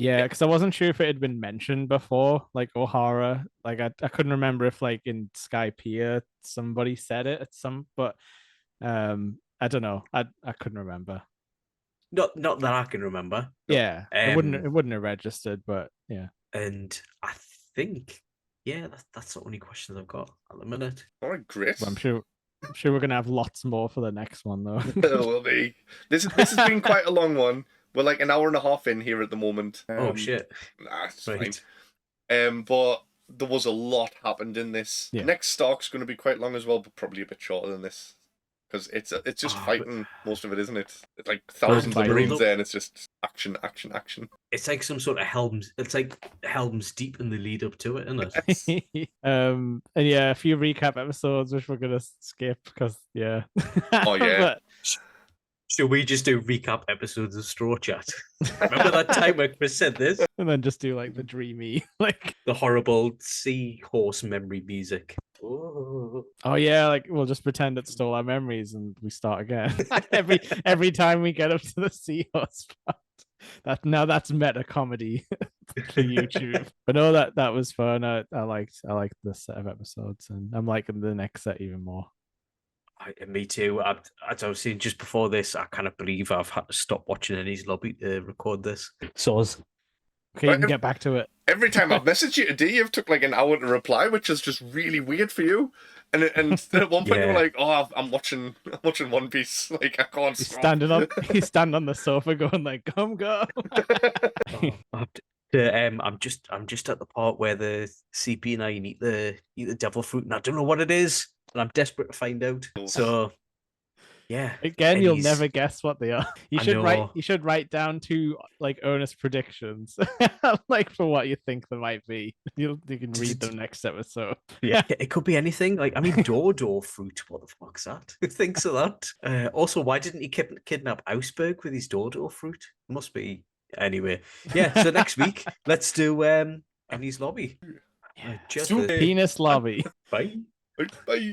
Yeah, because I wasn't sure if it had been mentioned before, like O'Hara. Like I couldn't remember if like in Skypiea somebody said it at some, but I don't know. I couldn't remember. Not that I can remember. Yeah, it wouldn't have registered, but yeah. And I think that's the only questions I've got at the minute. All right, great. Well, I'm sure we're gonna have lots more for the next one though. There will be. This has been quite a long one. We're like an hour and a half in here at the moment. Oh shit! Nah, it's Right. fine. But there was a lot happened in this. Yeah. Next arc's going to be quite long as well, but probably a bit shorter than this because it's just fighting most of it, isn't it? It's like thousands of Marines there, and it's just action. It's like some sort of Helm's. It's like Helm's Deep in the lead up to it, isn't it? And yeah, a few recap episodes which we're gonna skip because yeah. Oh yeah. But should we just do recap episodes of StrawChat? Remember that time when Chris said this? And then just do like the dreamy, like the horrible seahorse memory music. Oh yeah, like we'll just pretend it stole our memories and we start again. every time we get up to the seahorse part. That's meta comedy for YouTube. But no, that was fun. I liked this set of episodes, and I'm liking the next set even more. Me too. As I was saying just before this, I kind of believe I've had to stop watching Annie's Lobby to record this. Soz. Okay, you can get back to it. Every time I've messaged you today, you've took like an hour to reply, which is just really weird for you. And at one point, you were like, "Oh, I'm watching One Piece. Like I can't He's stop." standing on the sofa, going like, "Come go." I'm just at the part where the CP9 eat the devil fruit, and I don't know what it is, and I'm desperate to find out. So, yeah. Again, you'll never guess what they are. You should write down 2 like earnest predictions, like for what you think they might be. You can read them next episode. Yeah, it could be anything. Like Dodo fruit. What the fuck's that? Who thinks of that? Also, why didn't he kidnap Augsburg with his Dodo fruit? Must be. Anyway, yeah. So next week, let's do Annie's Lobby. Penis Lobby. Bye. Bye.